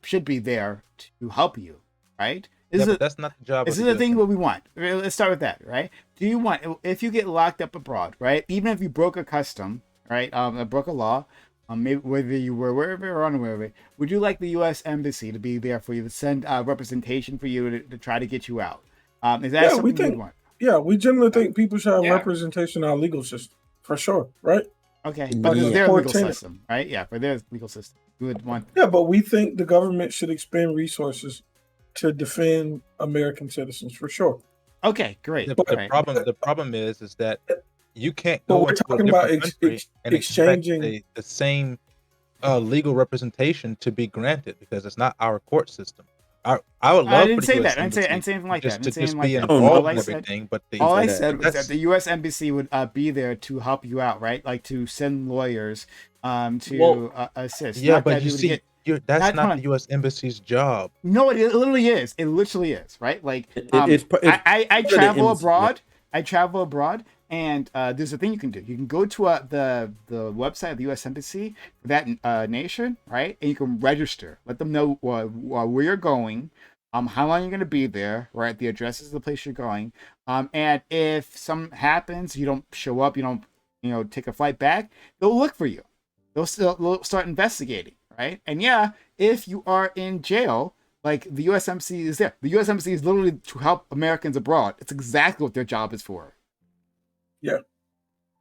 A: should be there to help you, right?
E: But that's not the job.
A: This is the thing what we want. Let's start with that, right? Do you want, if you get locked up abroad, right? Even if you broke a custom, right? Broke a law, maybe whether you were wherever or unaware, would you like the U.S. Embassy to be there for you to send representation for you to try to get you out? Is that something you would want?
D: Yeah, we generally think people should have representation in our legal system for sure, right?
A: Okay, but it's their legal system, right? Yeah, for their legal system, you would want.
D: Yeah, but we think the government should expend resources to defend American citizens for sure.
A: Okay, great.
E: The problem is that you can't go into a different country and
D: exchanging
E: expect the same legal representation to be granted because it's not our court system. I would love.
A: I didn't say that. I didn't say anything like that.
E: To just be involved in everything. But
A: all I said was that the U.S. Embassy would be there to help you out, right? Like to send lawyers to assist.
E: Yeah, but you see. That's not the U.S. Embassy's job.
A: No, it literally is. It literally is, right? Like, I travel abroad. I travel abroad, and there's a thing you can do. You can go to the website of the U.S. Embassy for that nation, right? And you can register. Let them know where you're going, how long you're going to be there, right? The addresses of the place you're going, and if something happens, you don't show up, you don't, take a flight back, they'll look for you. They'll start investigating. Right. And yeah, if you are in jail, like the U.S. Embassy is there. The U.S. Embassy is literally to help Americans abroad. It's exactly what their job is for.
D: Yeah.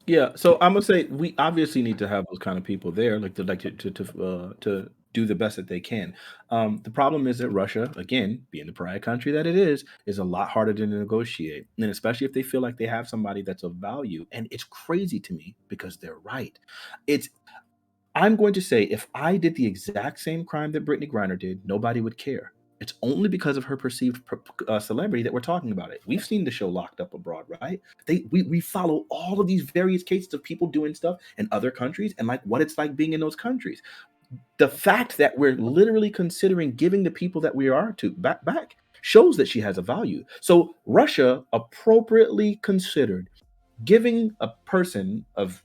C: Yeah. So I'm gonna say we obviously need to have those kind of people there, to do the best that they can. The problem is that Russia, again, being the pariah country that it is a lot harder to negotiate, and especially if they feel like they have somebody that's of value. And it's crazy to me because they're right. I'm going to say if I did the exact same crime that Brittney Griner did, nobody would care. It's only because of her perceived celebrity that we're talking about it. We've seen the show Locked Up Abroad, right? We follow all of these various cases of people doing stuff in other countries and like what it's like being in those countries. The fact that we're literally considering giving the people that we are to back shows that she has a value. So Russia appropriately considered giving a person of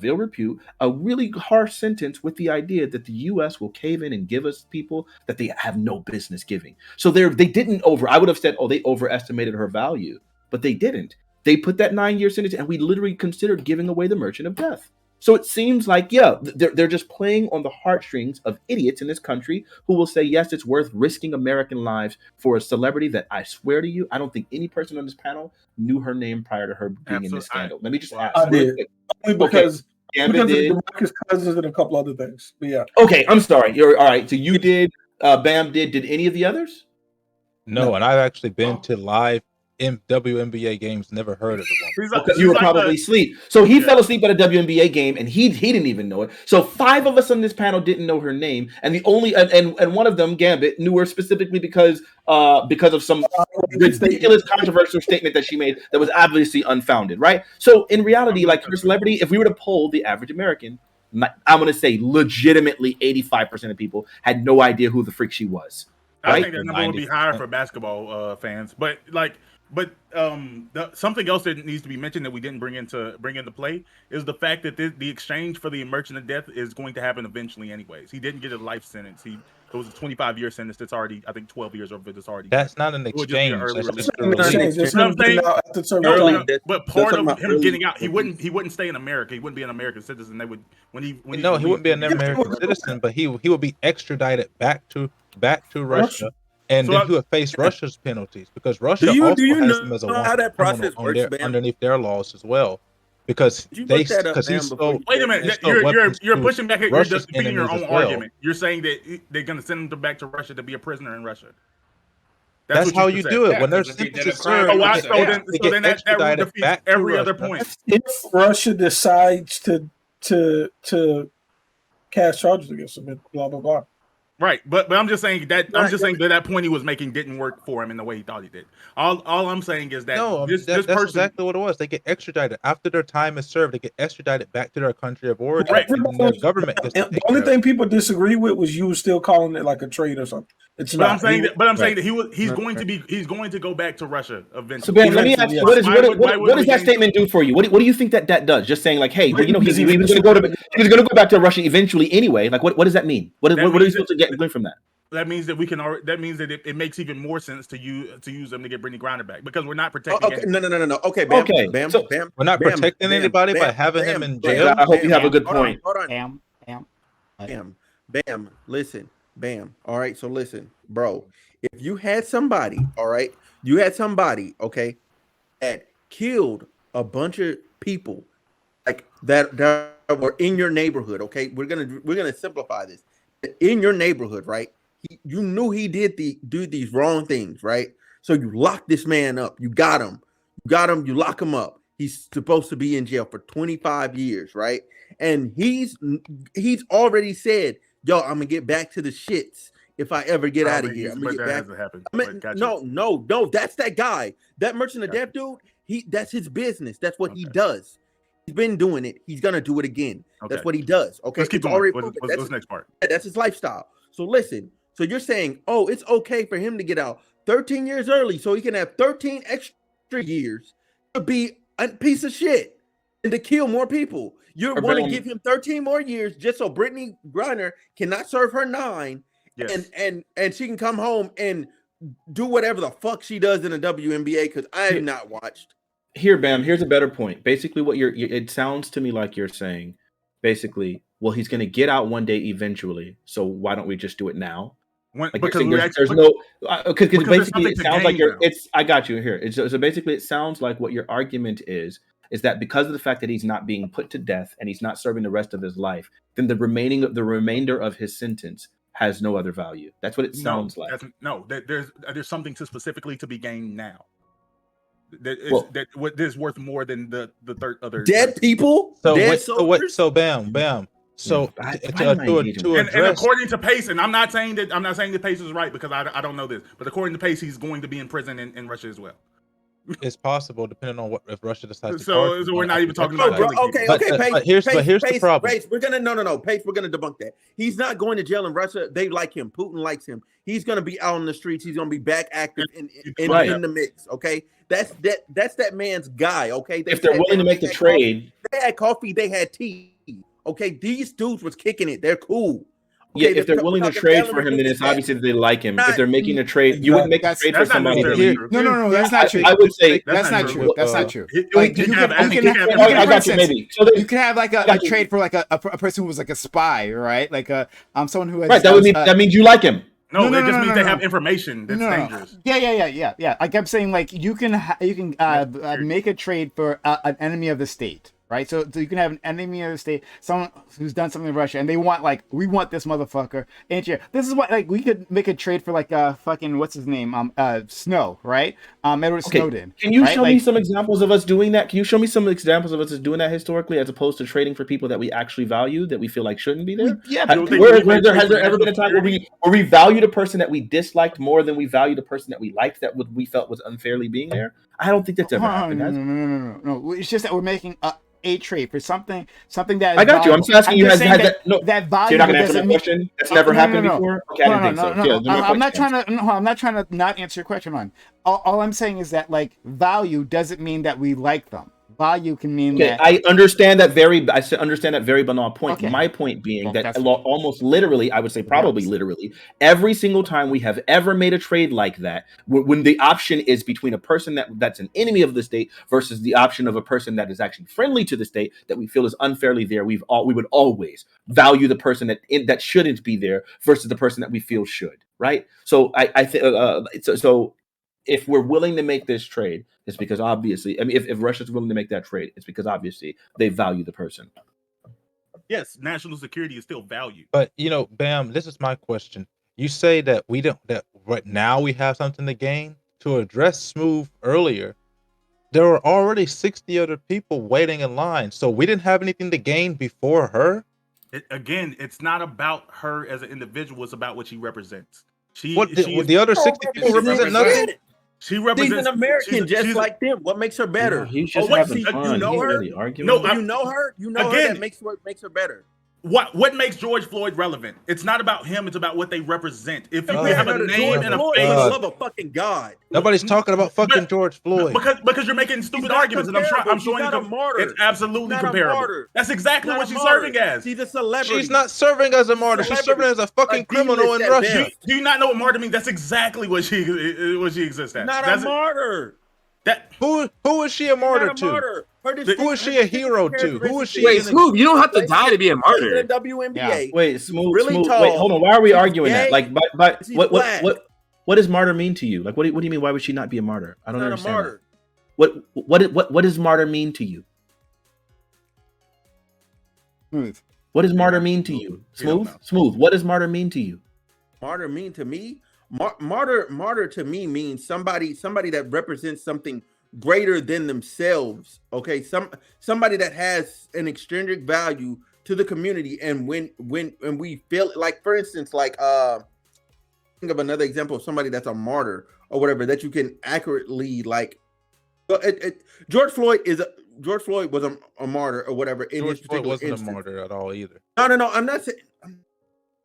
C: ill repute a really harsh sentence with the idea that the U.S. will cave in and give us people that they have no business giving. So they didn't I would have said, they overestimated her value, but they didn't. They put that 9-year sentence, and we literally considered giving away the Merchant of Death. So it seems like, they're just playing on the heartstrings of idiots in this country who will say, yes, it's worth risking American lives for a celebrity that I swear to you, I don't think any person on this panel knew her name prior to her being in this scandal. Let me just ask.
D: I did. Only because of DeMarcus Cousins and a couple other things. But yeah.
C: Okay, I'm sorry. You're all right. So you did, Bam did any of the others?
E: No, and I've actually been to live WNBA games, never heard of the woman.
C: You were probably asleep. So he fell asleep at a WNBA game, and he didn't even know it. So 5 of us on this panel didn't know her name, and the only and one of them, Gambit, knew her specifically because of some ridiculous controversial statement that she made that was obviously unfounded, right? So in reality, like her celebrity, if we were to poll the average American, I'm going to say legitimately 85% of people had no idea who the freak she was.
B: I
C: Right?
B: think that number would be higher for basketball fans, but something else that needs to be mentioned that we didn't bring into play is the fact that the exchange for the Merchant of Death is going to happen eventually, anyways. He didn't get a life sentence. It was a 25-year sentence. It's already, I think, 12 years over. It's already.
E: That's not an exchange.
B: But part of him getting out, he wouldn't stay in America. He wouldn't be an American citizen. They would he
E: wouldn't be an American citizen, but he would be extradited back to Russia. And then he would face Russia's penalties because Russia also has him as a
G: how that process works,
E: underneath their laws as well. Because he's so.
B: Wait a minute, you're pushing back. You're just defeating your own argument. You're saying that they're going to send him back to Russia to be a prisoner in Russia.
E: That's how you do it. When there's sentences served,
B: so then that would defeat every other point.
D: If Russia decides to cast charges against him, blah blah blah.
B: Right, but I'm just saying that point he was making didn't work for him in the way he thought he did. All I'm saying is that
E: that's exactly what it was. They get extradited after their time is served. They get extradited back to their country of origin.
B: Right.
E: And the government.
D: The only thing people disagree with was you still calling it like a trade or something. It's
B: but
D: not.
B: I'm saying that he's going to go back to Russia eventually.
C: So Ben, let me ask you, what does that statement do for you? What do you think that does? Just saying like, hey, he was going to go back to Russia eventually anyway. Like, what does that mean? What are you supposed to get from that?
B: that means that we can. That means that it makes even more sense to use them to get Brittney Griner back because we're not protecting.
G: Okay, no. Okay, Bam,
C: Okay,
G: Bam,
C: so
G: Bam.
E: We're not
G: Bam,
E: protecting
G: Bam,
E: anybody by
G: Bam,
E: having him
G: Bam,
E: in
G: Bam,
E: jail.
C: I hope you have a
G: Bam,
C: good
G: hold on,
C: point.
G: Hold on.
A: Bam.
G: Bam. Listen, Bam. All right, so listen, bro. If you had somebody, all right, okay, that killed a bunch of people, like that were in your neighborhood, okay. We're gonna simplify this. In your neighborhood, right? You knew he did do these wrong things, right? So you locked this man up. You got him. You lock him up. He's supposed to be in jail for 25 years, right? And he's already said, "Yo, I'm gonna get back to the shits if I ever get out of here. I'm gonna get back."
B: Hasn't happened.
G: No, that's that guy. That merchant of death dude. That's his business. That's what he does. He's been doing it. He's gonna do it again. That's what he does. Okay,
B: let's keep going. What's the next part?
G: That's his lifestyle. So listen. So you're saying, oh, it's okay for him to get out 13 years early so he can have 13 extra years to be a piece of shit and to kill more people. You want to give him 13 more years just so Brittney Griner cannot serve her 9 and she can come home and do whatever the fuck she does in the WNBA because I have not watched.
C: Here, Bam, here's a better point. Basically, what it sounds to me like you're saying, basically, well, he's going to get out one day eventually. So why don't we just do it now? Because basically it sounds like I got you here. So basically it sounds like what your argument is that because of the fact that he's not being put to death and he's not serving the rest of his life, then the remainder of his sentence has no other value. That's what it sounds like.
B: There's something specifically to be gained now. There's worth more than the third other
G: dead people.
E: So Bam. So to address,
B: and according to Pace, and I'm not saying that Pace is right because I don't know this, but according to Pace, he's going to be in prison in Russia as well.
E: It's possible, depending on if Russia decides to.
B: So we're not even talking about.
G: Okay, Pace.
E: Here's the problem.
G: Pace, we're gonna Pace. We're gonna debunk that. He's not going to jail in Russia. They like him. Putin likes him. He's gonna be out on the streets. He's gonna be back active in the mix. Okay, that's that man's guy. Okay,
C: if they're willing to make the trade,
G: they had coffee. They had tea. Okay, these dudes was kicking it. They're cool.
C: Okay, if they're willing to trade for him, then it's obviously that they like him. If they're making a trade, you wouldn't make a trade for somebody.
A: No, that's not true.
C: I would say
A: that's not true. That's not true.
C: I got you. Maybe
A: you can have like a trade for like a person who was like a spy, right? Like someone who has
C: right. That means you like him.
B: No, that just means they have information that's dangerous.
A: Yeah. Like I'm saying, like you can make a trade for an enemy of the state. Right, so you can have an enemy of the state, someone who's done something in Russia, and they want we want this motherfucker in here. This is what we could make a trade for fucking what's his name Snow, right? Edward Snowden.
C: Can you show me some examples of us doing that? Can you show me some examples of us doing that historically, as opposed to trading for people that we actually value that we feel like shouldn't be there? Has there ever been a time where we valued a person that we disliked more than we valued a person that we liked that we felt was unfairly being there? I don't think that's ever happened.
A: No. It's just that we're making a trade for something that is
C: I got you. I'm just asking you. Has
A: that value?
C: You're not going to answer my question. That's never happened before. Okay, I didn't think so.
A: No. I'm not trying to not answer your question, man. All I'm saying is that value doesn't mean that we like them. Value can mean that.
C: I understand that very banal point. Okay. My point being that almost literally, I would say probably literally, every single time we have ever made a trade like that, when the option is between a person that's an enemy of the state versus the option of a person that is actually friendly to the state that we feel is unfairly there, we would always value the person that shouldn't be there versus the person that we feel should. Right. So I think so. If we're willing to make this trade, it's because obviously, if Russia's willing to make that trade, it's because obviously they value the person.
B: Yes, national security is still valued.
E: But Bam, this is my question. You say that right now we have something to gain. To address Smooth earlier, there were already 60 other people waiting in line, so we didn't have anything to gain before her.
B: It's not about her as an individual; it's about what she represents.
E: The other 60 people represent nothing.
B: She represents.
G: She's an American, just like them. What makes her better?
C: He's just having fun.
G: You know her.
C: Really
G: you know her. You know
B: again,
G: her. That makes her better.
B: What makes George Floyd relevant? It's not about him. It's about what they represent. If you
C: Oh.
B: have a
G: George
B: name and a
G: Floyd,
B: face,
G: for the love of fucking God.
E: Nobody's talking about fucking
B: But-
E: George Floyd.
B: because you're making stupid
G: not
B: arguments, and I'm
G: comparable.
B: showing
G: She's
B: you
G: not a martyr.
B: it's absolutely
G: She's not a
B: comparable.
G: martyr.
B: That's exactly
G: Not
B: what
G: a
B: she's
G: martyr.
B: serving as.
G: She's a celebrity.
E: She's not serving as a martyr. She's serving as a fucking
G: A
E: criminal in
G: D-list at
E: Russia.
G: best.
B: Do you not know what martyr means? That's exactly what she exists as.
G: Not
B: That's
G: a martyr.
B: That
E: Who is she a martyr
G: Not a
E: to?
G: martyr.
E: Who is she a hero to? Who is she?
H: Wait, Smooth, you don't have to die to be a martyr.
G: The WNBA.
C: Wait, smooth,
G: Really
C: smooth.
G: tall.
C: Wait, hold on. Why are we
G: She's
C: arguing that?
G: gay.
C: Like, but
G: She's
C: what
G: black.
C: does martyr mean to you? Like, what do you mean? Why would she not be a martyr? I don't
G: Not a
C: understand.
G: martyr.
C: That. What does martyr mean to you?
A: Smooth.
C: What does martyr mean to you?
B: We don't
C: Smooth,
B: know.
C: smooth. What does martyr mean to you?
G: Martyr mean to me? Martyr to me means somebody that represents something greater than themselves. Okay, somebody that has an extrinsic value to the community, and when we feel like, for instance, like think of another example of somebody that's a martyr or whatever that you can accurately like. George Floyd was a martyr or whatever in
E: George
G: his
E: Floyd
G: particular
E: wasn't
G: instance.
E: a martyr at all either.
G: No. I'm not saying.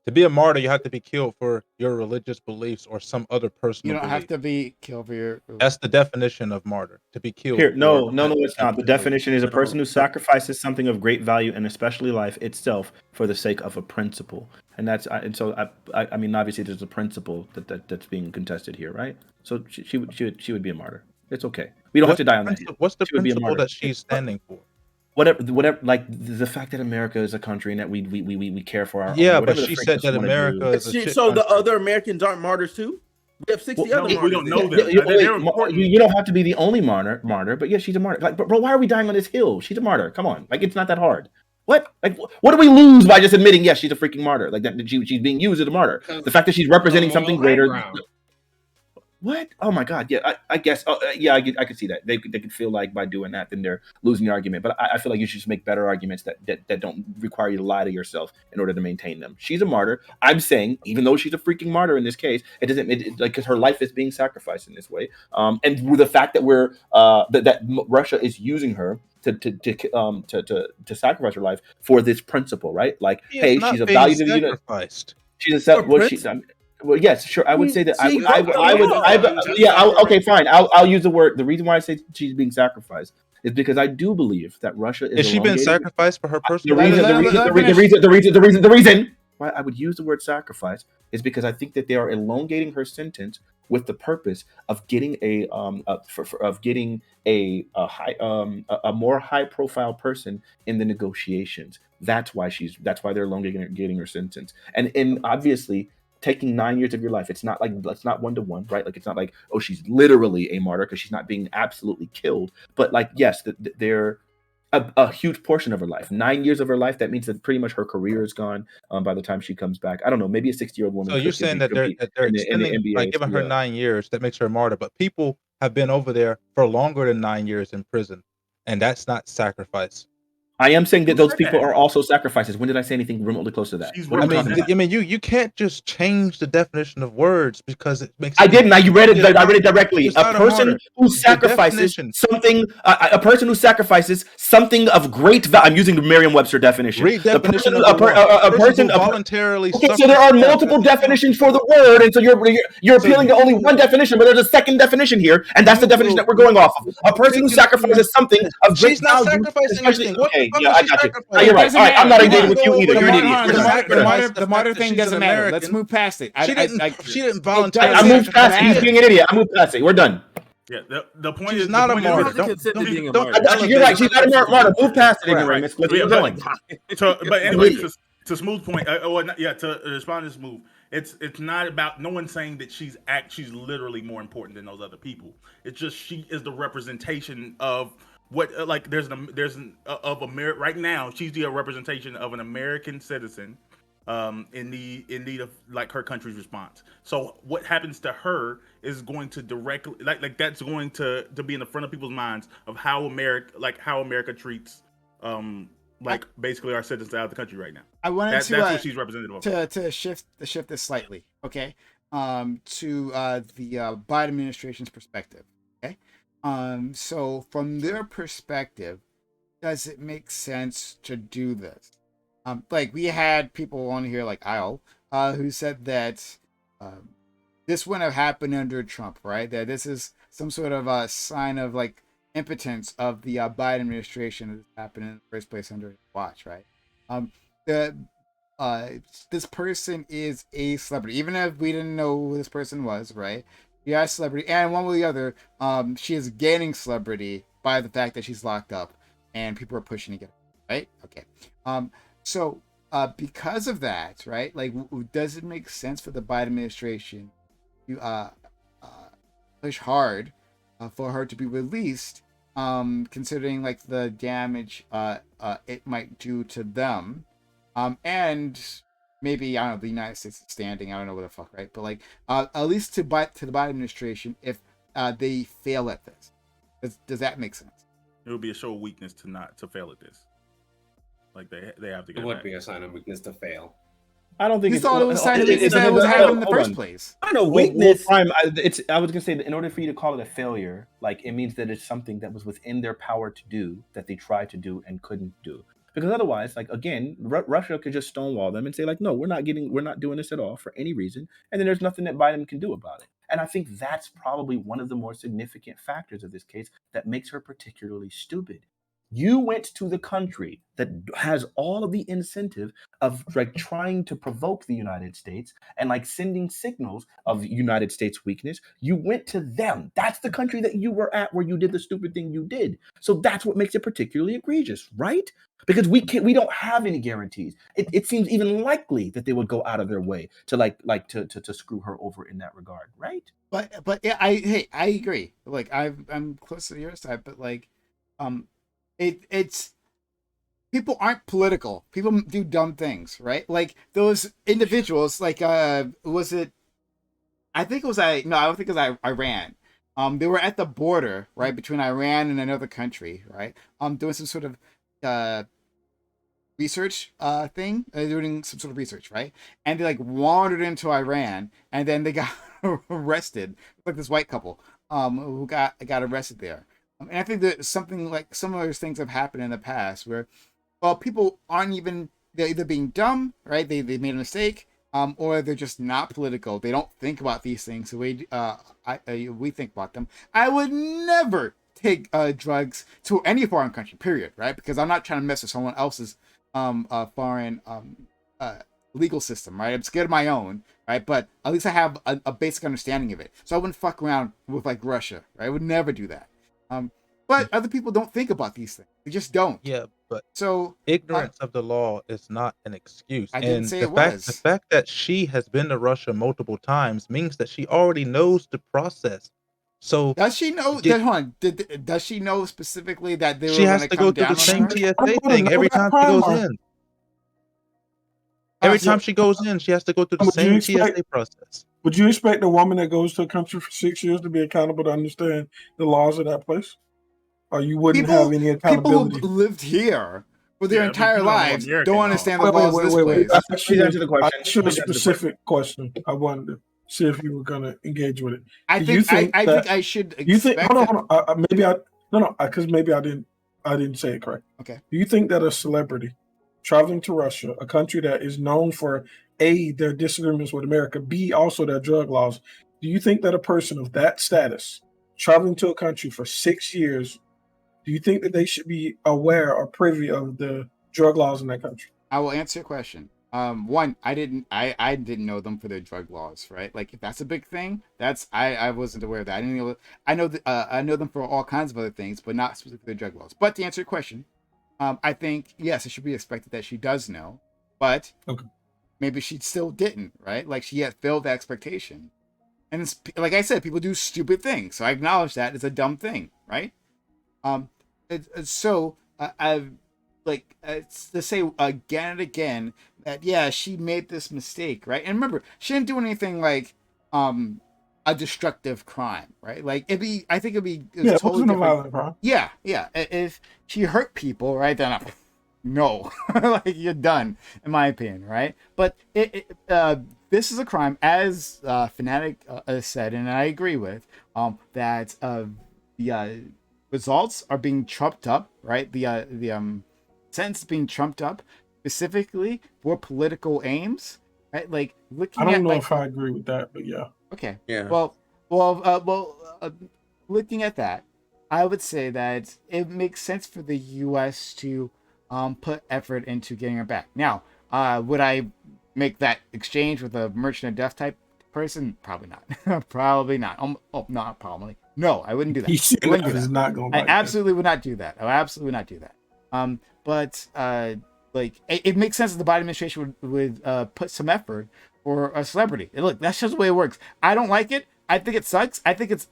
E: To be a martyr, you have to be killed for your religious beliefs or some other
A: You
E: personal
A: don't
E: belief.
A: have to be killed for your.
E: That's the definition of martyr. To be killed.
C: Here, no,
E: for-
C: it's not. The definition is a person who sacrifices something of great value and especially life itself for the sake of a principle. And that's I mean, obviously there's a principle that's being contested here, right? So she would be a martyr. It's okay. We don't have to die on that.
E: What's the
C: She would be a
E: principle
C: martyr.
E: that she's standing for?
C: Whatever, like the fact that America is a country and that we care for our
E: Yeah,
C: own,
E: but
C: whatever the
E: she
C: frick
E: said
C: else
E: that
C: you wanna do.
E: America is a shit
G: So the
E: country.
G: other Americans aren't martyrs too? We have 60
C: Well,
G: other
C: no,
G: martyrs.
B: we don't know
C: Yeah,
B: them.
C: yeah,
B: They're
C: wait,
B: important.
C: you don't have to be the only martyr, but yeah, she's a martyr. Like, bro, why are we dying on this hill? She's a martyr. Come on, like it's not that hard. What? Like, what do we lose by just admitting yes, she's a freaking martyr? Like that, she's being used as a martyr. The fact that she's representing something greater. What? Oh my God! Yeah, I guess. Yeah, I could see that. They could feel like by doing that, then they're losing the argument. But I feel like you should just make better arguments that don't require you to lie to yourself in order to maintain them. She's a martyr. I'm saying, even though she's a freaking martyr in this case, it doesn't like because her life is being sacrificed in this way. And with the fact that we're that Russia is using her to sacrifice her life for this principle, right? Like, hey, she's a value to the unit. She's a what she. Well, yes, sure. I would say that okay, fine. I'll use the word. The reason why I say she's being sacrificed is because I do believe that Russia is.
E: Has she been sacrificed for her personal?
C: The reason why I would use the word sacrifice is because I think that they are elongating her sentence with the purpose of getting a more high profile person in the negotiations. That's why they're elongating her sentence, and obviously. Taking 9 years of your life, it's not 1-to-1, right? Like it's not like, oh, she's literally a martyr because she's not being absolutely killed. But like, yes, they're a huge portion of her life. 9 years of her life. That means that pretty much her career is gone by the time she comes back. I don't know, maybe a 60-year-old woman.
E: So you're saying that they're extending, like giving her 9 years, that makes her a martyr. But people have been over there for longer than 9 years in prison, and that's not sacrifice.
C: I am saying that those people are also sacrifices. When did I say anything remotely close to that?
E: I mean, you can't just change the definition of words because it makes.
C: I didn't. I read it directly. A person who sacrifices something. A person who sacrifices something of great value. I'm using the Merriam-Webster definition.
E: A person voluntarily.
C: Okay, so there are multiple definitions for the word, and so you're appealing to only one definition, but there's a second definition here, and that's the definition that we're going off of. A person who sacrifices something of great value.
E: She's not sacrificing anything.
C: Okay, yeah, I got you. No, you're right. All right, I'm not engaging with you either. You're an idiot.
A: The martyr thing doesn't matter. Let's move past it.
E: She didn't voluntarily.
C: I moved past it. He's being an idiot. I moved past it. We're done.
B: Yeah, the point
E: She's
B: is
E: not a martyr.
C: You're right. She's not a martyr. Move past it. Ignoramus. Let's keep going.
B: But anyway, to Smooth's point, to respond to Smooth, it's not about no one saying that she's literally more important than those other people. It's just she is the representation of what like there's America right now. She's the representation of an American citizen in need of like her country's response. So what happens to her is going to directly like that's going to be in the front of people's minds of how America treats like basically our citizens out of the country right now.
A: I wanted
B: that's what she's representative of.
A: To shift this slightly, okay, to the Biden administration's perspective, okay. So from their perspective, does it make sense to do this? Like we had people on here like Isle, who said that this wouldn't have happened under Trump, right? That this is some sort of a sign of like impotence of the Biden administration that happened in the first place under his watch, right? The uh, this person is a celebrity, even if we didn't know who this person was, right? Yeah, celebrity, and one way or the other, she is gaining celebrity by the fact that she's locked up, and people are pushing to get her, right? Okay, so because of that, right? Like, does it make sense for the Biden administration to uh, push hard for her to be released, considering like the damage it might do to them, and maybe I don't know the United States standing. I don't know what the fuck, right? But like at least to the Biden administration, if they fail at this, does that make sense?
B: It would be a show of weakness to not to fail at this. Like they have to
F: It
B: get
F: would
B: back.
F: be a sign of weakness to fail.
C: I don't think
A: You thought it was a sign of weakness that it was happening in the first place.
G: I know
C: Well,
G: weakness.
C: Prime, I was gonna say that in order for you to call it a failure, like it means that it's something that was within their power to do that they tried to do and couldn't do. Because otherwise, like again, Russia could just stonewall them and say like, no, we're not doing this at all for any reason, and then there's nothing that Biden can do about it. And I think that's probably one of the more significant factors of this case that makes her particularly stupid. You went to the country that has all of the incentive of like trying to provoke the United States and like sending signals of United States weakness. You went to them. That's the country that you were at where you did the stupid thing you did. So that's what makes it particularly egregious, right? Because we don't have any guarantees. It seems even likely that they would go out of their way to to screw her over in that regard, right?
A: But yeah, I agree. Like I'm close to your side, but like, it's people aren't political. People do dumb things, right? Like those individuals, like was it? I think it was I don't think it was Iran. They were at the border, right, between Iran and another country, right? Doing some sort of research thing. Doing some sort of research, right? And they like wandered into Iran, and then they got arrested. Like this white couple, who got arrested there. And I think that something like some of those things have happened in the past where, well, people aren't even, they're either being dumb, right? They made a mistake, or they're just not political. They don't think about these things the way we think about them. I would never take drugs to any foreign country, period, right? Because I'm not trying to mess with someone else's foreign legal system, right? I'm scared of my own, right? But at least I have a basic understanding of it. So I wouldn't fuck around with like Russia, right? I would never do that. But other people don't think about these things. They just don't.
E: Yeah, but
A: So
E: ignorance of the law is not an excuse.
A: I didn't
E: And
A: say
E: the
A: it
E: fact
A: was.
E: the fact that she has been to Russia multiple times means that she already knows the process. So
A: Does she know? Hold on. Does she know specifically that they
E: she
A: were going
E: has
A: to
E: to
A: come
E: go through
A: down
E: the
A: on
E: same
A: her?
E: TSA
D: I'm gonna
E: thing
D: know
E: every
D: that
E: time she goes
D: Prime.
E: in. Every
D: So,
E: time she goes in, she has to go through the
D: would you
E: same
D: expect
E: TSA process.
D: would you expect a woman that goes to a country for 6 years to be accountable to understand the laws of that place? Or you wouldn't have any
A: People who
D: accountability?
A: lived here for their
B: Yeah,
A: entire
B: you don't know
A: lives
B: American
A: don't
B: law.
A: understand the
D: Wait,
A: laws of this place.
D: I
C: Please answer the question.
D: asked you a
C: Please answer the question.
D: specific question. I wanted to see if you were going to engage with it.
A: I
D: Do you
A: think I
D: that-
A: think I should
D: You think?
A: expect
D: Hold
A: that.
D: on, hold on. Maybe I no, because maybe I didn't say it correct.
A: Okay.
D: Do you think that a celebrity traveling to Russia, a country that is known for A, their disagreements with America, B, also their drug laws, do you think that a person of that status traveling to a country for 6 years, do you think that they should be aware or privy of the drug laws in that country?
A: I will answer your question. One, I didn't know them for their drug laws, right? Like if that's a big thing, I wasn't aware of that. I didn't know. I know them for all kinds of other things, but not specifically their drug laws. But to answer your question, I think yes, it should be expected that she does know, but
D: Okay.
A: maybe she still didn't, right? Like she had failed the expectation, and it's, like I said, people do stupid things, so I acknowledge that it's a dumb thing, right? I've like it's to say again and again that yeah, she made this mistake, right? And remember, she didn't do anything like a destructive crime, right? Like I think it'd be
D: Yeah, it
A: totally
D: wasn't a
A: different.
D: violent crime.
A: Yeah. If she hurt people, right, then no, like you're done, in my opinion, right? But this is a crime, as Fanatic said, and I agree with that the results are being trumped up, right? The sentence being trumped up specifically for political aims, right? Like looking
D: I don't
A: at
D: know
A: like
D: if I agree with that, but yeah.
A: okay,
G: Yeah.
A: looking at that, I would say that it makes sense for the U.S. to put effort into getting her back. Now, would I make that exchange with a merchant of death type person? Probably not. Probably not. Not probably. No, I wouldn't do that.
D: He said
A: I wouldn't
D: that
A: do
D: is
A: that.
D: not going.
A: I absolutely would not do that. I absolutely would not do that. But like it makes sense that the Biden administration would put some effort for a celebrity. And look, that's just the way it works. I don't like it. I think it sucks. I think it's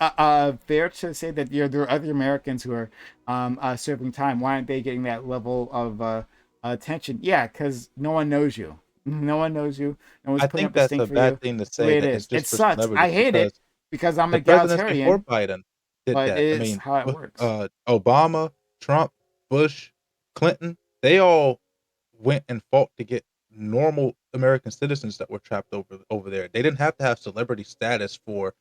A: fair to say that there are other Americans who are serving time. Why aren't they getting that level of attention? Yeah, because no one knows you. No one knows you. No one's
E: I
A: putting
E: think
A: up a
E: that's
A: stink
E: a
A: for
E: bad
A: you.
E: thing to
A: The
E: say
A: way it
E: that
A: is.
E: it's just
A: It
E: for
A: sucks.
E: celebrities
A: I hate it
E: because
A: because I'm
E: the
A: a
E: presidents before
A: egalitarian.
E: Biden did
A: But
E: that. I
A: it's
E: mean,
A: how it works.
E: Obama, Trump, Bush, Clinton, they all went and fought to get normal American citizens that were trapped over there. They didn't have to have celebrity status for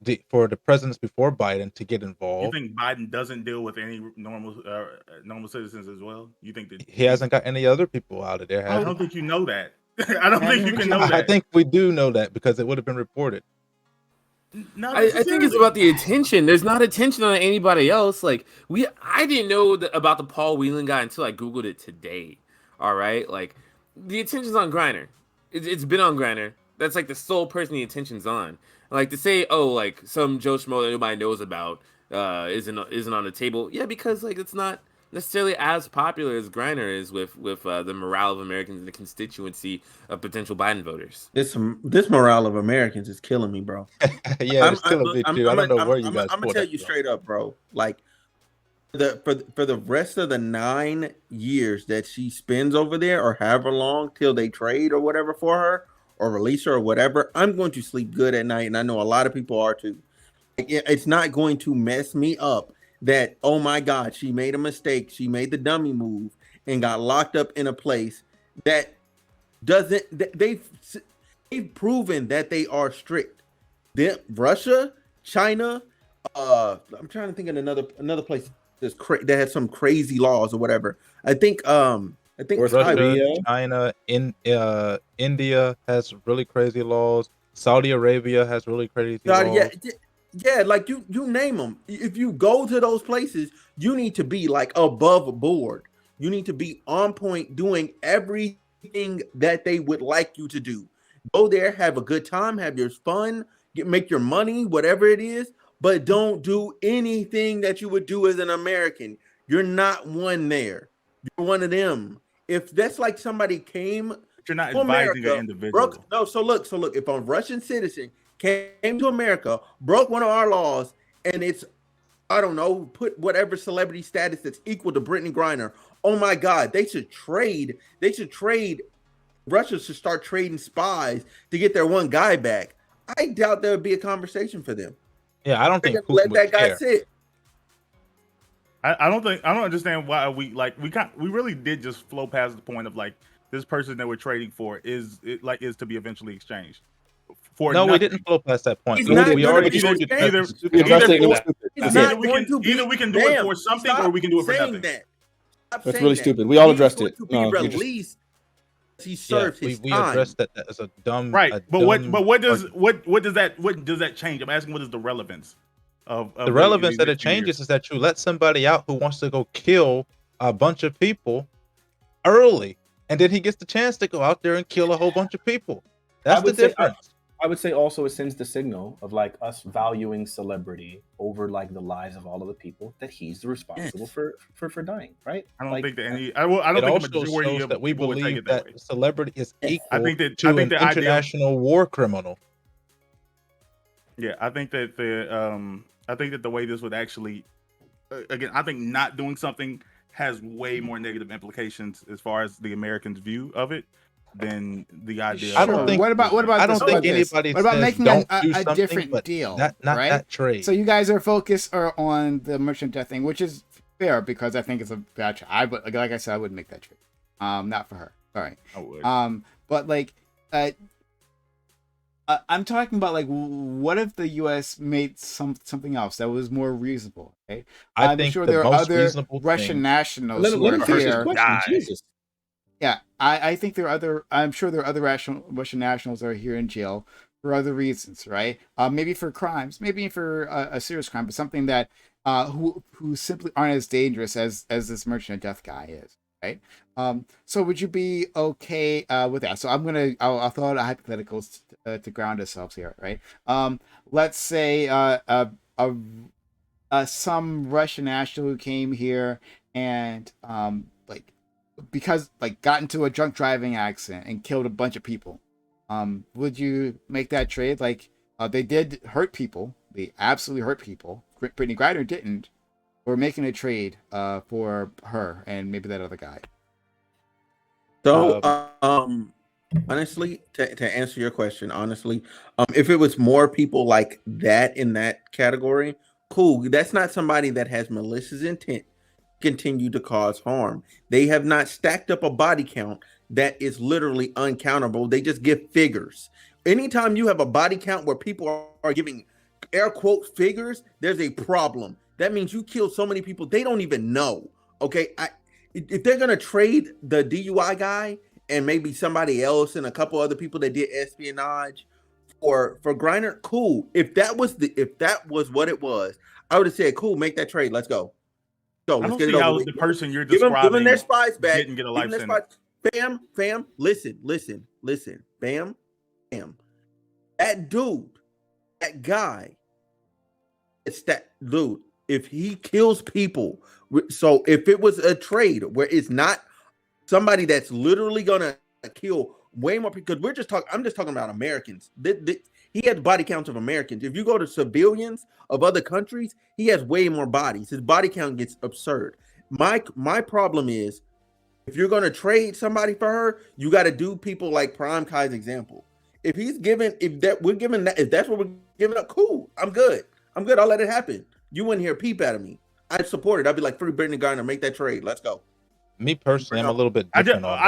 E: the presidents before Biden to get
B: You
E: involved.
B: think Biden doesn't deal with any normal citizens as well? You think that
E: He hasn't got any other people out of there,
B: I
E: has
B: don't
E: he?
B: think you know that. I don't think you can know
E: I
B: that.
E: think we do know that because it would have been reported.
B: Not
H: I think it's
B: necessarily.
H: about the attention. There's not attention on anybody else. Like I didn't know about the Paul Whelan guy until I googled it today. All right, like the attention's on Griner. It's been on Griner. That's like the sole person the attention's on. Like to say, oh, like some Joe Schmo that nobody knows about isn't on the table. Yeah, because like it's not necessarily as popular as Griner is with the morale of Americans in the constituency of potential Biden voters.
G: This morale of Americans is killing me, bro.
E: Yeah, it's killing me too. I don't know where you guys
G: I'm gonna
E: pulled
G: tell
E: that
G: you
E: from.
G: straight up, bro. Like for the rest of the 9 years that she spends over there, or however long till they trade or whatever for her, or release her or whatever, I'm going to sleep good at night, and I know a lot of people are too. Like, it's not going to mess me up that, oh my God, she made a mistake, she made the dummy move and got locked up in a place that doesn't. They've proven that they are strict. Russia, China, I'm trying to think of another place that has some crazy laws or whatever. I think
C: North
E: Russia,
C: Korea.
E: China, India has really crazy laws. Saudi Arabia has really crazy
G: God,
E: laws.
G: yeah, like you name them. If you go to those places, you need to be like above board. You need to be on point, doing everything that they would like you to do. Go there, have a good time, have your fun, make your money, whatever it is, but don't do anything that you would do as an American. You're not one there. You're one of them. If that's like somebody came
B: But you're not
G: to
B: advising an
G: America,
B: individual.
G: so look, if a Russian citizen came to America, broke one of our laws, and it's, I don't know, put whatever celebrity status that's equal to Brittney Griner. Oh my God, they should trade. Russia should start trading spies to get their one guy back. I doubt there would be a conversation for them.
E: Yeah, I don't
G: They're
E: think
G: gonna let
E: Putin
G: that
E: would
G: guy
E: care.
G: sit.
B: I don't understand why we really did just flow past the point of like this person that we're trading for is to be eventually exchanged for
E: No, we
B: nothing.
E: didn't flow past that point.
G: He's
E: We,
G: not
E: we
G: gonna
E: already
G: be
E: told you
G: exchanged.
E: that this is
C: We addressed it. It was
E: stupid.
C: stupid.
G: It's
C: That's
G: not
C: it.
B: Either we can do it for something or we can do it for
G: saying
B: nothing.
G: that. Stop
C: That's
G: saying
C: really
G: that.
C: stupid. We all
G: He's
C: addressed
G: going
C: it.
G: to be
C: No, you just-
G: released. He
E: Yeah,
G: served his
E: we
G: time.
E: addressed that as a dumb
B: Right.
E: a
B: But
E: dumb
B: what does
E: argument.
B: what does that change? I'm asking what is the relevance of
E: The relevance
B: these
E: that it
B: next few years?
E: changes is that you let somebody out who wants to go kill a bunch of people early, and then he gets the chance to go out there and kill a whole bunch of people. That's the
C: would say-
E: difference.
C: I would say also it sends the signal of like us valuing celebrity over like the lives of all of the people that he's responsible for dying, right?
B: I don't
C: Like,
B: think that I don't
E: It
B: think
E: also
B: the majority
E: shows
B: of
E: that we
B: people would take
E: believe
B: it that way.
E: that celebrity is equal
B: I think
E: to an
B: the idea.
E: international war criminal.
B: Yeah, I think that the way this would actually, again, I think not doing something has way more negative implications as far as the Americans' view of it than the idea.
E: I don't
B: of,
E: think-
A: What about
E: I
A: this?
E: don't
A: What
E: think
A: about this?
E: anybody
A: What about
E: says
A: making
E: don't do
A: a
E: something,
A: different
E: but
A: deal?
E: not
A: right?
E: that trade.
A: So you guys are focused on the merchant death thing, which is fair because I think it's a bad trade. Like I said, I wouldn't make that trade. Not for her. Sorry.
B: I would.
A: But like, I'm talking about like, what if the U.S. made something else that was more reasonable? Okay,
E: I
A: I'm
E: think
A: sure
E: the
A: there are
E: most
A: other
E: reasonable
A: Russian
E: thing-
A: nationals
C: let
A: who
C: him
A: are
C: finish his
A: here.
C: question.
B: Die.
C: Jesus.
A: Yeah, I think there are other. I'm sure there are other Russian nationals that are here in jail for other reasons, right? Maybe for crimes, maybe for a serious crime, but something that who simply aren't as dangerous as this merchant of death guy is, right? So would you be okay with that? So I'll throw out a hypotheticals to ground ourselves here, right? Let's say some Russian national who came here and like because like got into a drunk driving accident and killed a bunch of people. Would you make that trade? Like they did hurt people, they absolutely hurt people. Brittney Griner didn't. We're making a trade for her and maybe that other guy.
G: So, honestly, to answer your question, honestly, if it was more people like that in that category, cool. That's not somebody that has malicious intent to continue to cause harm. They have not stacked up a body count that is literally uncountable. They just give figures. Anytime you have a body count where people are giving air quote figures, there's a problem. That means you killed so many people they don't even know. Okay, if they're gonna trade the DUI guy and maybe somebody else and a couple other people that did espionage for Griner, cool. If that was what it was, I would have said, cool, make that trade. Let's go. So
B: I
G: let's
B: don't
G: get it
B: see
G: over
B: how
G: with.
B: the person you're
G: Give them
B: describing
G: their spies back.
B: didn't get a life
G: Give them their
B: sentence.
G: spies. Fam, listen. Bam. That dude, that guy, it's that dude. If he kills people, so if it was a trade where it's not somebody that's literally gonna kill way more people, because I'm just talking about Americans. He has body counts of Americans. If you go to civilians of other countries, he has way more bodies. His body count gets absurd. My problem is, if you're gonna trade somebody for her, you got to do people like PrimeCayes example. If that's what we're giving up, cool. I'm good. I'll let it happen. You wouldn't hear a peep out of me. I'd support it. I'd be like, free Brittney Griner, make that trade. Let's go.
E: Me personally, I'm a little bit
B: I
E: different on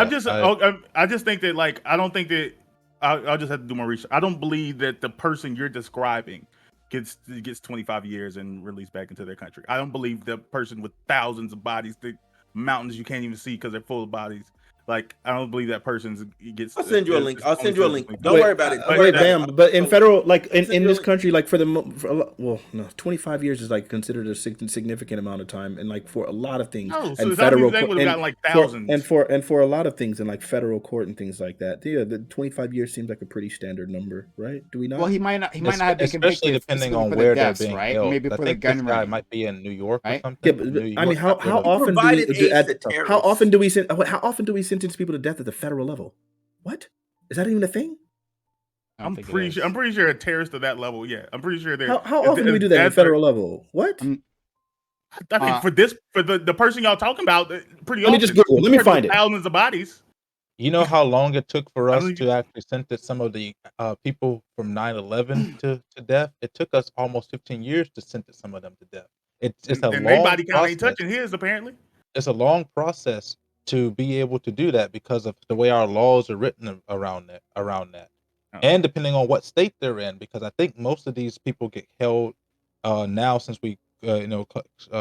E: that.
B: I just think that like I don't think that I'll just have to do more research. I don't believe that the person you're describing gets 25 years and released back into their country. I don't believe the person with thousands of bodies, the mountains you can't even see because they're full of bodies. Like I don't believe that person gets.
G: I'll send you a link. Don't
C: Wait,
G: worry about it.
C: Bam. But in federal, like in this country, like no, 25 years is like considered a significant amount of time, and like for a lot of things,
B: No, so
C: and
B: that
C: federal
B: they would have gotten like
C: for,
B: thousands.
C: and for a lot of things in like federal court and things like that, yeah, the 25 years seems like a pretty standard number, right? Do we not?
A: Well, he might not have been
E: especially
A: convicted
E: depending
A: specifically
E: on
A: for the
E: where
A: deaths,
E: they're being
A: right?
E: held.
A: Maybe
E: I
A: for the
E: think this
A: gun
E: guy
A: running,
E: might be in New York or
A: right?
E: something.
C: Yeah, but
E: New
C: I mean,
E: York,
C: how often how often do we sentence people to death at the federal level? What? Is that even a thing?
B: I'm pretty sure a terrorist to that level. Yeah, I'm pretty sure they're.
C: How often do we do that at the federal level? What?
B: I think for the person y'all talking about, pretty
C: Let
B: often.
C: me just Google. Let me find it.
B: Thousands of bodies.
E: You know how long it took for us to actually sentence some of the people from 9/11 to death? It took us almost 15 years to sentence some of them to death. It's a long
B: body count ain't
E: process.
B: touching his apparently.
E: It's a long process to be able to do that because of the way our laws are written around that.
B: Oh.
E: And depending on what state they're in, because I think most of these people get held now since we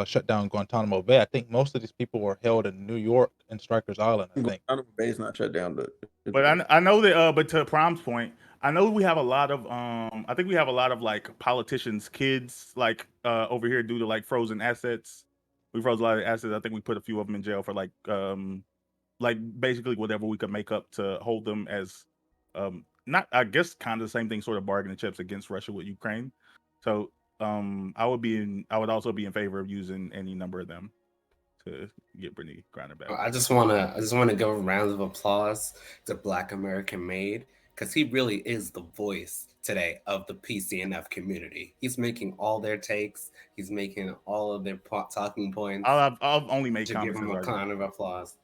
E: shut down Guantanamo Bay. I think most of these people were held in New York and Strikers Island. I think
G: Guantanamo Bay is not shut down,
B: but I know that. But to Prime's point, I know we have a lot of I think we have a lot of like politicians' kids like over here due to like frozen assets. We froze a lot of assets. I think we put a few of them in jail for like basically whatever we could make up to hold them as not, I guess, kind of the same thing, sort of bargaining chips against Russia with Ukraine. So I would also be in favor of using any number of them to get Brittney Griner back.
F: I just wanna give a round of applause to Black American Made, because he really is the voice today of the PCNF community. He's making all their takes. He's making all of their talking points.
B: I'll only make
F: to
B: comments.
F: Give him a kind of applause.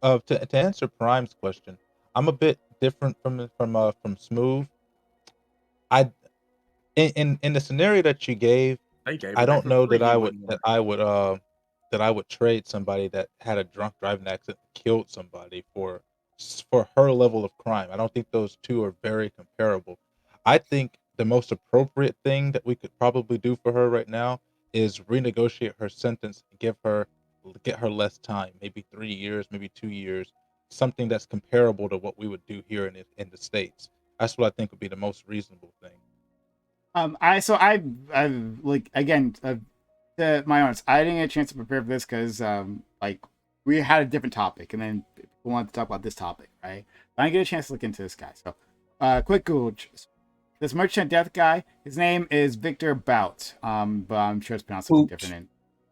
E: To answer Prime's question, I'm a bit different from Smooth. In the scenario that you gave, I don't know that I would trade somebody that had a drunk driving accident and killed somebody for her level of crime. I don't think those two are very comparable. I think the most appropriate thing that we could probably do for her right now is renegotiate her sentence and get her less time, maybe 3 years, maybe 2 years, something that's comparable to what we would do here in the States. That's what I think would be the most reasonable thing.
A: I like again, to my honest, I didn't get a chance to prepare for this because like we had a different topic and then people wanted to talk about this topic, right? I didn't get a chance to look into this guy. So, quick Google. This merchant death guy, his name is Victor Bout. But I'm sure it's pronounced something different.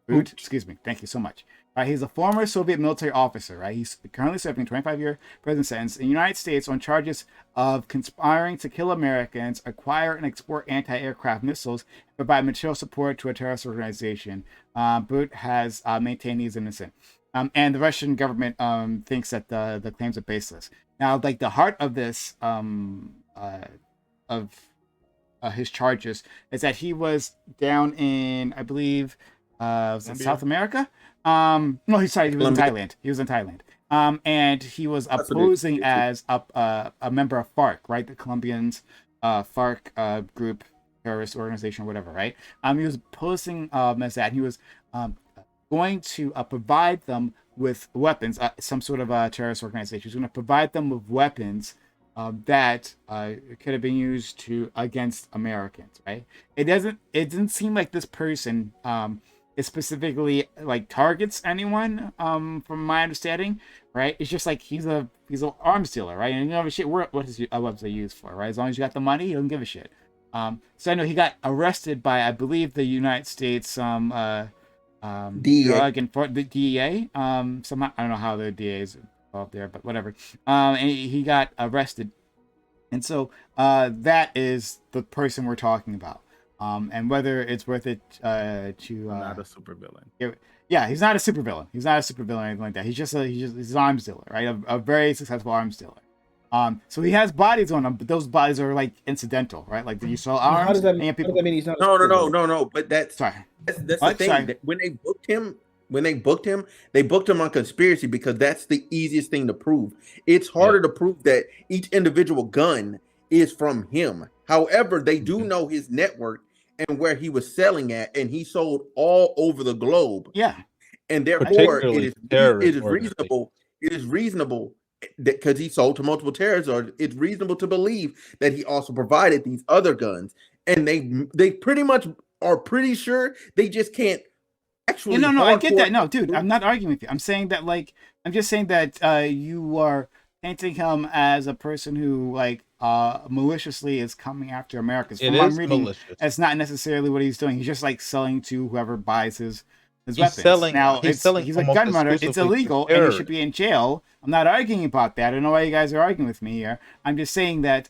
A: Bout, excuse me. Thank you so much. He's a former Soviet military officer, right? He's currently serving a 25-year prison sentence in the United States on charges of conspiring to kill Americans, acquire and export anti-aircraft missiles, and provide material support to a terrorist organization. Bout has maintained he's innocent. And the Russian government thinks that the claims are baseless. Now, like the heart of this, his charges is that he was down in, I believe, was it South America? No, he was in Thailand. He was in Thailand. And he was opposing as a member of FARC, right? The Colombians, FARC group, terrorist organization, or whatever, right? He was posing as that. And he was going to provide them with weapons, some sort of terrorist organization. He was going to provide them with weapons that could have been used against Americans, right? It didn't seem like this person it specifically like targets anyone from my understanding, right? It's just like he's an arms dealer, right? And you know shit, what is a website used for, right? As long as you got the money, he don't give a shit. So I know he got arrested by, I believe, the United States DEA. Drug and the DEA. Somehow I don't know how the DEA is involved there, but whatever. And he got arrested, and so that is the person we're talking about. And whether it's worth it to
B: not a supervillain.
A: Yeah, he's not a supervillain. He's not a supervillain or anything like that. He's an arms dealer, right? A very successful arms dealer. So he has bodies on him, but those bodies are like incidental, right? Like you saw arms.
G: How does that
A: mean
G: he's not? No. But that's the thing.
A: Sorry.
G: When they booked him, they booked him on conspiracy because that's the easiest thing to prove. It's harder to prove that each individual gun is from him. However, they do know his network and where he was selling at, and he sold all over the globe.
A: Yeah,
G: and therefore it is reasonable. It is reasonable because he sold to multiple terrorists. It's reasonable to believe that he also provided these other guns, and they pretty much are pretty sure they just can't actually.
A: No, I get that. No, dude, I'm not arguing with you. I'm saying that I'm just saying that you are painting him as a person who maliciously is coming after Americans. From what I'm reading, malicious. That's not necessarily what he's doing. He's just selling to whoever buys his weapons. He's a gun runner. It's illegal, and he should be in jail. I'm not arguing about that. I don't know why you guys are arguing with me here. I'm just saying that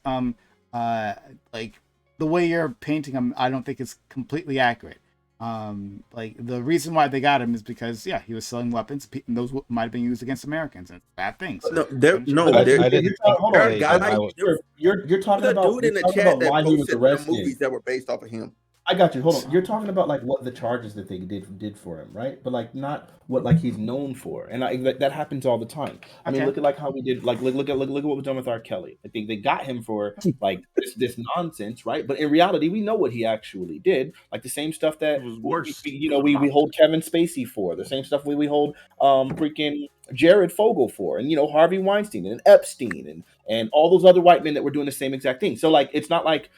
A: the way you're painting him, I don't think is completely accurate. The reason why they got him is because he was selling weapons, and those might have been used against Americans, and it's bad things.
G: You're talking about in the chat that posted the movies that were based off of him.
C: I got you. Hold on. You're talking about what the charges that they did for him, right? But not what he's known for, and that happens all the time. I mean, look at how we did. Look at what was done with R. Kelly. I think they got him for this nonsense, right? But in reality, we know what he actually did. Like the same stuff that
B: was worse.
C: We hold Kevin Spacey for. The same stuff we hold freaking Jared Fogle for, and Harvey Weinstein and Epstein and all those other white men that were doing the same exact thing. So it's not like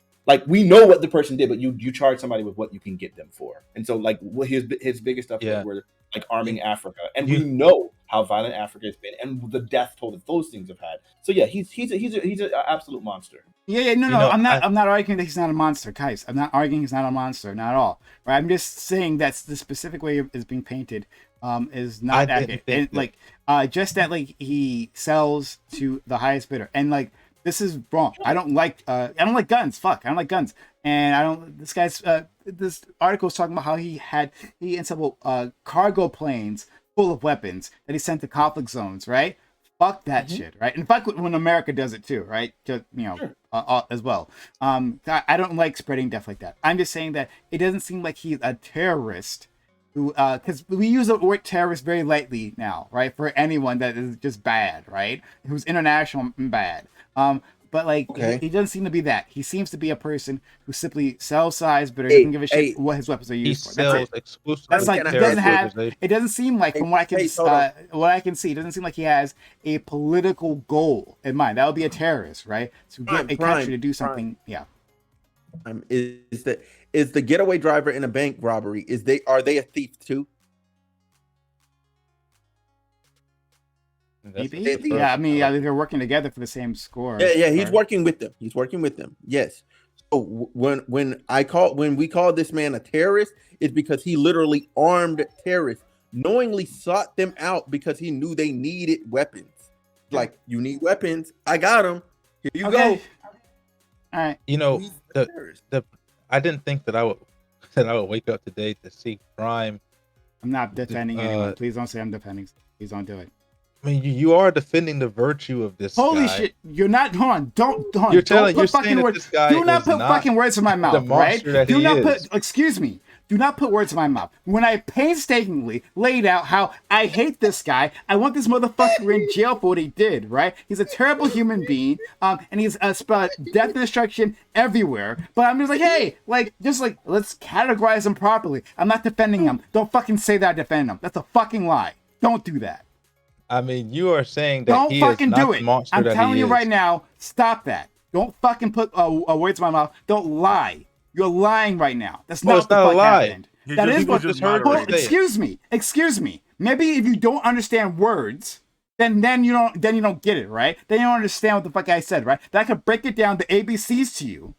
C: we know what the person did, but you charge somebody with what you can get them for. And so his biggest stuff were arming Africa, and we know how violent Africa has been and the death toll that those things have had. So he's an absolute monster.
A: No. I'm not arguing that he's not a monster, guys. I'm not arguing he's not a monster, not at all. Right? I'm just saying that's the specific way it is being painted is not accurate. And just that he sells to the highest bidder, and this is wrong. I don't like guns. Fuck, I don't like guns. And this guy's this article is talking about how he had several cargo planes full of weapons that he sent to conflict zones, right? Fuck that shit, right? And fuck when America does it too, right? Just as well. I don't like spreading death like that. I'm just saying that it doesn't seem like he's a terrorist who, because we use the word terrorist very lightly now, right? For anyone that is just bad, right? Who's international and bad. But like,
G: Okay.
A: he doesn't seem to be that. He seems to be a person who simply sells size, but
G: Hey,
A: doesn't give a shit
G: hey.
A: what his weapons are
E: He
A: used for. That's
E: sells
A: it.
E: exclusively
A: That's like,
G: Can I-
A: he doesn't have.
E: organization.
A: It doesn't seem like, from what I can,
G: hold on.
A: what I can see, it doesn't seem like he has a political goal in mind. That would be a terrorist, right? To get a country to do something. Yeah.
G: Is the getaway driver in a bank robbery? Are they a thief too?
A: Maybe.
G: They think-
A: Yeah. I mean, they're working together for the same score.
G: Yeah, he's
A: or-
G: working with them. He's working with them. Yes. So when we call this man a terrorist, it's because he literally armed terrorists, knowingly sought them out because he knew they needed weapons. Like, you need weapons, I got them. Here you go.
A: All right.
E: You know,
G: He's a terrorist.
E: I didn't think that I would wake up today to see Prime.
A: I'm not defending anyone. Please don't say I'm defending. Please don't do it.
E: I mean, you are defending the virtue of this
A: Holy
E: guy.
A: shit! You're not. Hold on. Don't. Hold on.
E: You're
A: Don't put
E: saying
A: fucking
E: that
A: words.
E: this guy
A: Do not
E: is
A: put
E: not
A: fucking words in my
E: the
A: mouth, right?
E: monster that
A: Do
E: he
A: not
E: is.
A: put. Excuse me. Do not put words in my mouth. When I painstakingly laid out how I hate this guy, I want this motherfucker in jail for what he did, right? He's a terrible human being, and he's spelled death and destruction everywhere. But I'm just like, hey, let's categorize him properly. I'm not defending him. Don't fucking say that I defend him. That's a fucking lie. Don't do that.
E: I mean, you are saying that
A: Don't
E: he
A: fucking
E: is not
A: do
E: the
A: it.
E: monster
A: I'm
E: that
A: telling
E: he
A: you
E: is.
A: right now, stop that. Don't fucking put words in my mouth. Don't lie. You're lying right now. That's
E: Well,
A: not
E: it's
A: what the
E: not a
A: fuck
E: lie.
A: happened.
B: He
A: That
B: just-
A: is
B: he
A: what
B: just
E: heard
A: Well,
E: what he said.
A: excuse me. Maybe if you don't understand words, then you don't get it, right? Then you don't understand what the fuck I said, right? Then I could break it down to ABCs to you.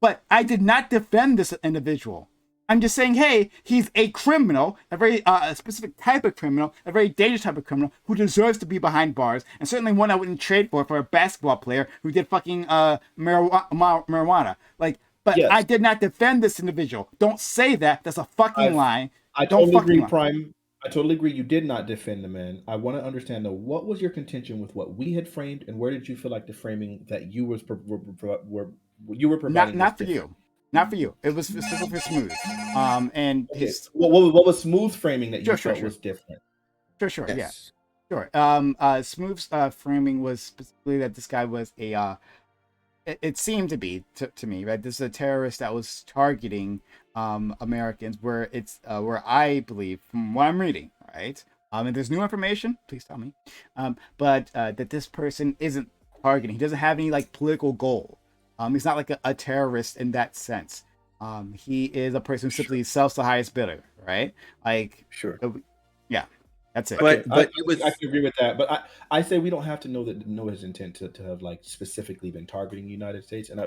A: But I did not defend this individual. I'm just saying, hey, he's a criminal, a very specific type of criminal, a very dangerous type of criminal who deserves to be behind bars, and certainly one I wouldn't trade for a basketball player who did fucking marijuana. Like, but
C: Yes.
A: I did not defend this individual. Don't say that. That's a fucking lie.
C: I
A: Don't
C: totally
A: fucking
C: agree,
A: lie.
C: Prime. I totally agree. You did not defend the man. I want to understand though, what was your contention with what we had framed, and where did you feel like the framing that you were providing?
A: Not
C: was
A: for
C: different?
A: you. Not for you. It was specifically for Smooth. And
C: Okay.
A: he's
C: What was Smooth framing that you
A: Sure.
C: felt was different?
A: sure, yeah.
G: Yes.
A: Sure. Smooth's framing was specifically that this guy was it seemed to be to me, right? This is a terrorist that was targeting Americans, where I believe, from what I'm reading, right? If there's new information, please tell me. But that this person isn't targeting. He doesn't have any like political goal. He's not like a terrorist in that sense. He is a person who simply sells the highest bidder, right? Like,
G: Sure.
A: yeah, that's it.
G: But
C: I
G: it was
C: can agree with that, but I say we don't have to know his intent to have like specifically been targeting the United States, and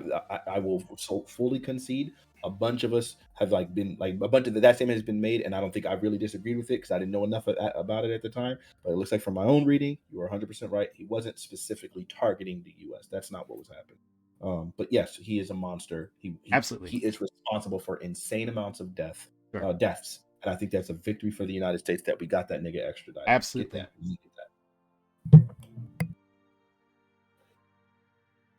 C: I will fully concede a bunch of us have like been like a bunch of that statement has been made, and I don't think I really disagreed with it because I didn't know enough about it at the time. But it looks like from my own reading, you were 100% right. He wasn't specifically targeting the U.S. That's not what was happening. But yes, he is a monster. He
A: Absolutely.
C: he is responsible for insane amounts of deaths. And I think that's a victory for the United States that we got that nigga extradited.
A: Absolutely.
C: Get that. We needed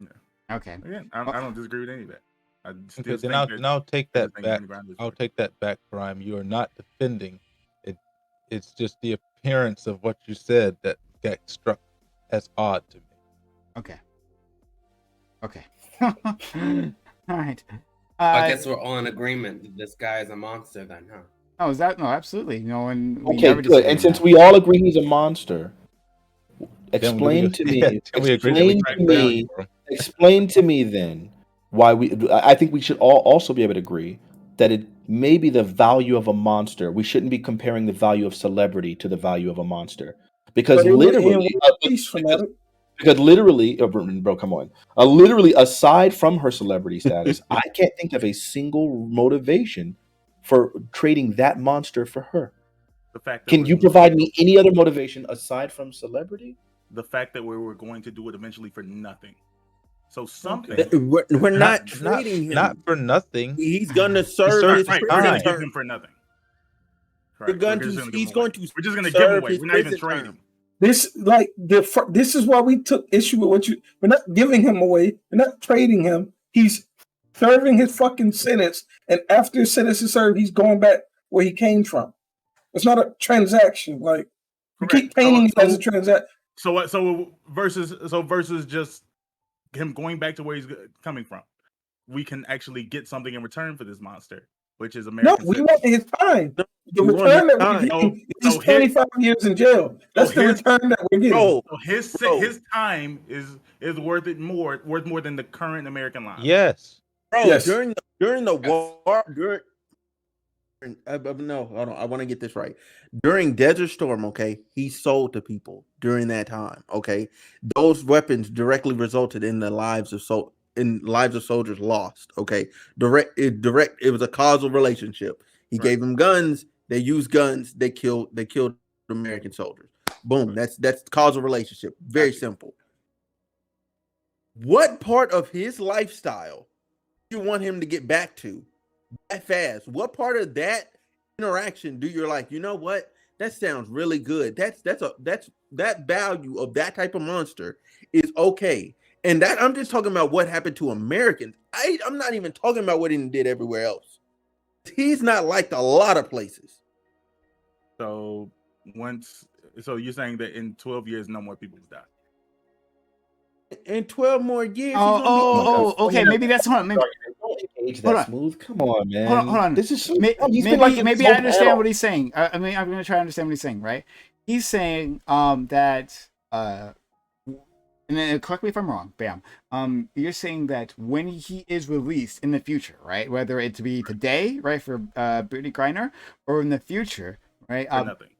C: that.
A: Okay.
B: Again, I don't disagree with any of that. I still
E: Okay,
B: think
E: then I'll take that
B: think
E: back.
B: Brittney Griner was
E: I'll
B: right.
E: take that back, Prime. You are not defending it. It's just the appearance of what you said that got struck as odd to me.
A: Okay. All right.
F: I guess we're all in agreement that this guy is a monster then, huh?
A: Oh, is that no? Absolutely. No, and we
C: Okay,
A: never
C: good.
A: disagree
C: And
A: on
C: since
A: that.
C: we all agree he's a monster, explain
E: we-
C: to me.
E: yeah, can we agree that
C: Explain
E: we
C: to
E: track
C: me.
E: value for him?
C: Explain to me then why I think we should all also be able to agree that it may be the value of a monster. We shouldn't be comparing the value of celebrity to the value of a monster because
D: But it would
C: literally,
D: end with peace, fanatic.
C: because literally, bro, come on. Literally, aside from her celebrity status, I can't think of a single motivation for trading that monster for her.
B: The fact that
C: Can you provide me any other motivation aside from celebrity?
B: the fact that we were going to do it eventually for nothing. So something.
G: We're not trading him.
E: Not for nothing.
G: He's gonna serve
E: served
G: his
B: Right, we're
G: prison
B: going to give
G: term.
B: him for nothing.
G: We're
B: Correct.
G: going
B: We're just
G: to.
B: gonna give
G: He's
B: him
G: going
B: away.
G: to.
B: We're just going to give him
G: serve
B: away.
G: his
B: We're not even
G: prison
B: trading
G: term.
B: him.
D: This is why we took issue with what you. We're not giving him away. We're not trading him. He's serving his fucking sentence, and after his sentence is served, he's going back where he came from. It's not a transaction. Like you
B: Correct.
D: keep painting it as a transaction.
B: So what? So versus just him going back to where he's coming from, we can actually get something in return for this monster, which is
D: No,
B: American.
D: we want his time. The
G: we want
D: return
G: his
D: that we're
G: time.
D: getting
B: So
D: is 25 years in jail. That's the return that we're getting.
G: Bro,
B: So his time is worth more than the current American lives.
E: Yes.
G: bro,
D: Yes.
G: during the war, no, hold on, I want to get this right. During Desert Storm, okay, he sold to people during that time. Okay, those weapons directly resulted in the lives of soldiers lost. Okay, it was a causal relationship. He gave them guns. They used guns. They killed American soldiers. Boom. That's causal relationship. Very simple. What part of his lifestyle do you want him to get back to that fast? What part of that interaction do you like? You know what? That sounds really good. That value of that type of monster is okay. And that I'm just talking about what happened to Americans. I'm not even talking about what he did everywhere else. He's not liked a lot of places.
B: So you're saying that in 12 years, no more people will die.
G: In 12 more years,
A: Okay. Maybe that's what. Maybe,
C: Age
A: Hold
C: that
A: on.
C: smooth. Come on, man.
A: hold on.
C: This is so,
A: Maybe
C: maybe
A: I understand what he's saying. I mean, I'm going to try to understand what he's saying, right? He's saying that and then correct me if I'm wrong, Bam. You're saying that when he is released in the future, right? Whether it be today, right, for Brittney Griner, or in the future, right?
B: Nothing.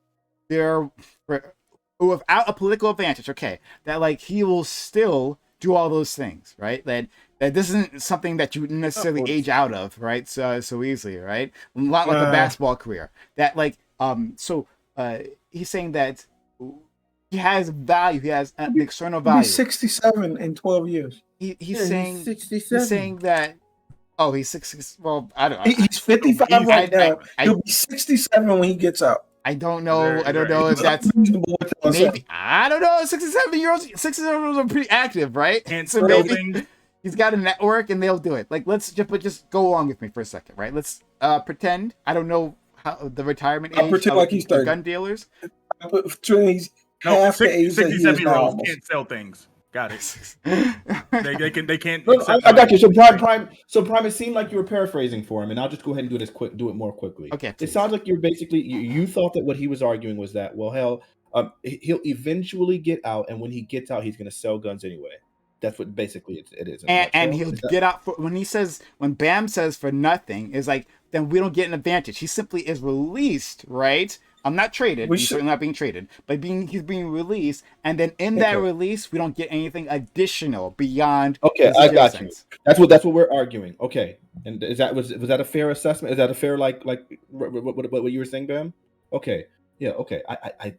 A: Without a political advantage, okay, that like he will still do all those things, right? That this isn't something that you necessarily age out of, right? So easily, right? A lot like a basketball career. That like he's saying that he has value. He has an external value.
D: He's 67 in 12 years.
A: He's saying
G: 67.
A: He's saying that. Oh, he's 60. Well, I don't.
D: He's 55 right now. He'll be 67 when he gets out.
A: I don't know. I don't know if that's maybe. I don't know. 67-year-olds are pretty active, right?
B: Can't
A: So
B: spell
A: maybe
B: things.
A: he's got a network and they'll do it. Like let's just go along with me for a second, right? Let's pretend. I don't know how the retirement age
D: pretend
A: of
D: like he's 30.
A: gun dealers.
D: He's half the age that he is now.
B: 67-year-olds can't sell things. Got it. They can't.
C: No, I got you. So Prime. It seemed like you were paraphrasing for him, and I'll just go ahead and do it more quickly.
A: Okay.
C: It sounds like you're basically you thought that what he was arguing was that he'll eventually get out, and when he gets out, he's going to sell guns anyway. That's what basically it is.
A: And he'll get out when Bam says for nothing is like then we don't get an advantage. He simply is released, right? I'm not traded. He's certainly not being traded, but he's being released, and then in that release, we don't get anything additional beyond.
C: Okay, I got you. That's what we're arguing. Okay, and was that a fair assessment? Is that a fair like what you were saying, Bam? Okay, yeah, okay. I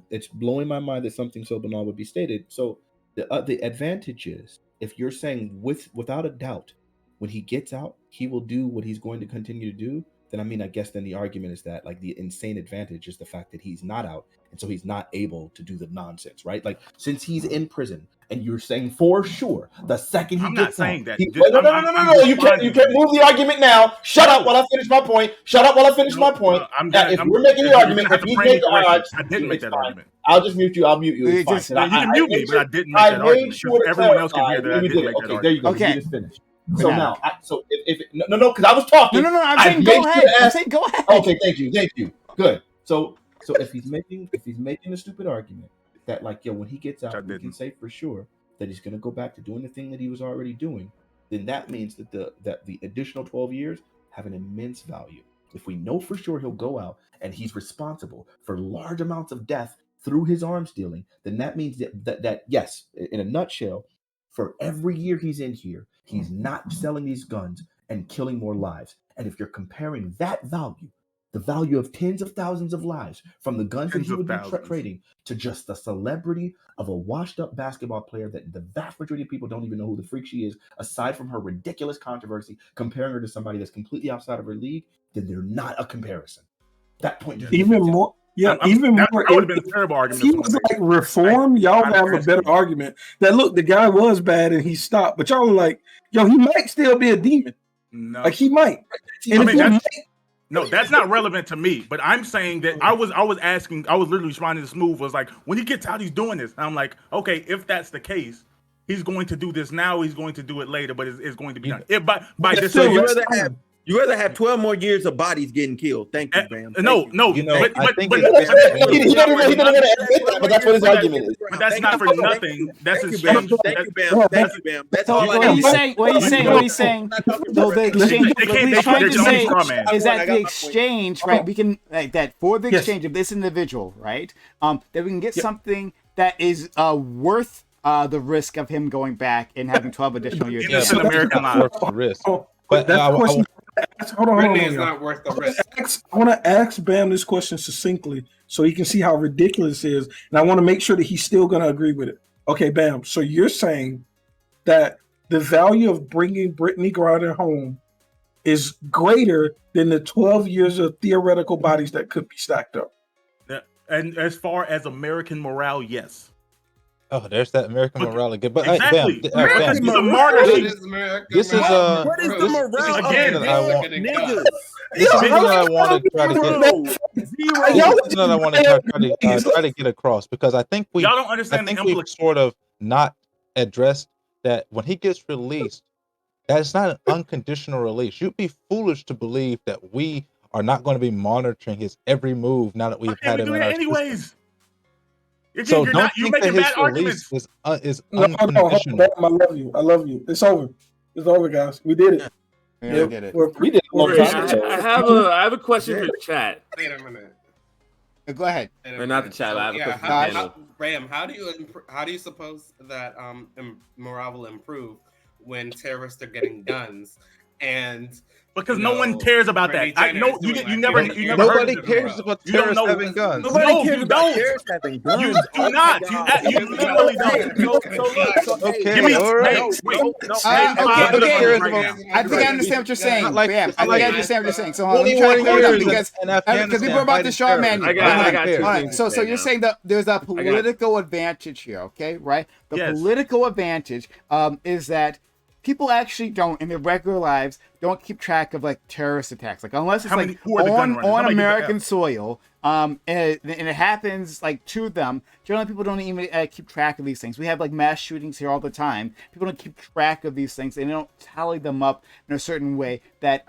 C: it's blowing my mind that something so banal would be stated. So the advantage is if you're saying without a doubt, when he gets out, he will do what he's going to continue to do. Then I guess then the argument is that like the insane advantage is the fact that he's not out, and so he's not able to do the nonsense, right? Like since he's in prison, and you're saying for sure the second he gets out, no, you can't move the argument now. Shut up while I finish my point. If we're making the argument, if he's making
B: I didn't make that argument.
C: I'll just mute you. I'll mute you.
B: You can mute me, but I didn't make that argument. Everyone else can hear that I didn't make that argument.
C: There you go.
A: Okay.
C: You just finished. So now, because I was talking.
A: No. I'm saying go ahead. I'm saying go ahead.
C: Okay, thank you. Good. So if he's making a stupid argument that like when he gets out, we can say for sure that he's going to go back to doing the thing that he was already doing. Then that means that the additional 12 years have an immense value. If we know for sure he'll go out and he's responsible for large amounts of death through his arms dealing, then that means that yes, in a nutshell, for every year he's in here, he's not selling these guns and killing more lives. And if you're comparing that value, the value of tens of thousands of lives from the guns that he would be trading to just the celebrity of a washed-up basketball player that the vast majority of people don't even know who the freak she is, aside from her ridiculous controversy, comparing her to somebody that's completely outside of her league, then they're not a comparison. That point
D: even more. Yeah, even more.
B: That would have been a terrible argument.
D: If he was like reform, y'all have a better argument. That look, the guy was bad and he stopped, but y'all were like, yo, he might still be a demon.
B: No,
D: like he might.
B: No, that's not relevant to me. But I'm saying that I was literally responding to Smooth was like, when he gets out, he's doing this. And I'm like, okay, if that's the case, he's going to do this now. He's going to do it later, but it's going to be done. By
G: But
B: this.
G: still,
B: So
G: you rather have 12 more years of bodies getting killed. Thank you, Bam.
B: No,
E: You know,
B: but
E: I think
B: but
E: it's-
I: He don't even admit that, but that's what his argument is.
B: but that's not for nothing. That's
G: Thank you,
B: exchange.
G: Bam. Thank you, Bam. Thank you, Bam. That's all I
A: What
G: know.
A: he's saying, what he's saying. So the exchange,
B: They
A: what
B: can't-
A: he's
B: they
A: trying
B: can't-
A: to
B: they're
A: say
B: straw man.
A: is
G: I
A: that
G: got
A: the
G: my point.
A: exchange, right? We can like that for the
D: Yes.
A: exchange of this individual, right? That we can get something that is worth the risk of him going back and having 12 additional years.
B: Innocent American lives.
E: worth the risk.
D: Oh,
E: But
D: but that's the question. Hold on,
F: Britney is
D: y'all.
F: not worth the risk.
D: I want to ask Bam this question succinctly so he can see how ridiculous it is. And I want to make sure that he's still going to agree with it. Okay, Bam. So you're saying that the value of bringing Brittney Griner home is greater than the 12 years of theoretical bodies that could be stacked up.
B: Yeah. And as far as American morale, yes.
E: Oh, there's that American
B: But-
E: morale again. But
B: Exactly.
E: Bam,
B: America's
E: Bam,
B: a martyr.
E: This is
G: What is the
E: this-
G: morale
E: this is
G: of
B: again,
E: something that I want.
G: niggas?
E: This is something that I want to try to get.
G: Bro,
E: This is something that I want to try to get across because I think
B: Y'all don't
E: I
B: understand the
E: think we've
B: implications.
E: sort of not addressed that when he gets released, that's not an unconditional release. You'd be foolish to believe that we are not going to be monitoring his every move now that we've
B: Yeah,
E: had
B: we
E: him
B: do
E: in
B: that
E: our
B: anyways.
E: system.
B: Again,
E: So
B: you're
E: don't
B: not, you're
E: think that
B: making
E: his
B: bad arguments.
E: release is
D: No,
E: unconditional.
D: Bam, I love you. I love you. It's over. It's over, guys. We did it.
A: Yeah, we did it.
I: We did it a long
D: We're-
I: time
H: I,
I: ago.
H: I have a question for the chat.
F: Wait a minute.
A: Go ahead.
H: Or not the chat, but I have a question for the
A: Guys.
H: panel.
F: Graham, how do you suppose that morale will improve when terrorists are getting guns and
B: Because
F: you
B: no
F: know,
B: one cares about that.
F: Brittney
B: I
F: Griner
B: know
F: is
B: you,
F: doing
B: you
F: like
B: never
F: this.
B: you never heard
E: Nobody
B: of
E: cares
B: it.
E: about
B: You don't
E: terrorists
B: know.
E: having guns.
G: Nobody
B: No,
G: cares
B: you
G: about
B: don't.
G: terrorists having guns.
B: You do not. You literally don't.
E: Okay,
B: Give me.
E: all right.
B: Hey, wait.
A: Okay.
E: cares
A: I
E: about-
A: think I understand what you're saying.
E: Not like-
A: Bam. I
E: it's
A: think
E: like-
A: I understand what you're saying. So hold on, let me try to
E: 21
A: clear it up
E: years
A: because
E: in
A: because
E: Afghanistan
A: people brought the
E: fighting
A: straw man.
E: terrorists.
H: I got
E: Fair.
H: two
A: All right,
H: things
A: so
H: to say
A: you're
H: now.
A: saying that there's a political advantage here, okay? Right? The
B: Yes.
A: political advantage is that people actually don't in their regular lives don't keep track of like terrorist attacks, like unless it's
B: How
A: like
B: many- who are the gun
A: on
B: runners? Nobody gives a
A: American
B: F.
A: soil, and it happens like to them. Generally, people don't even keep track of these things. We have like mass shootings here all the time. People don't keep track of these things, and they don't tally them up in a certain way that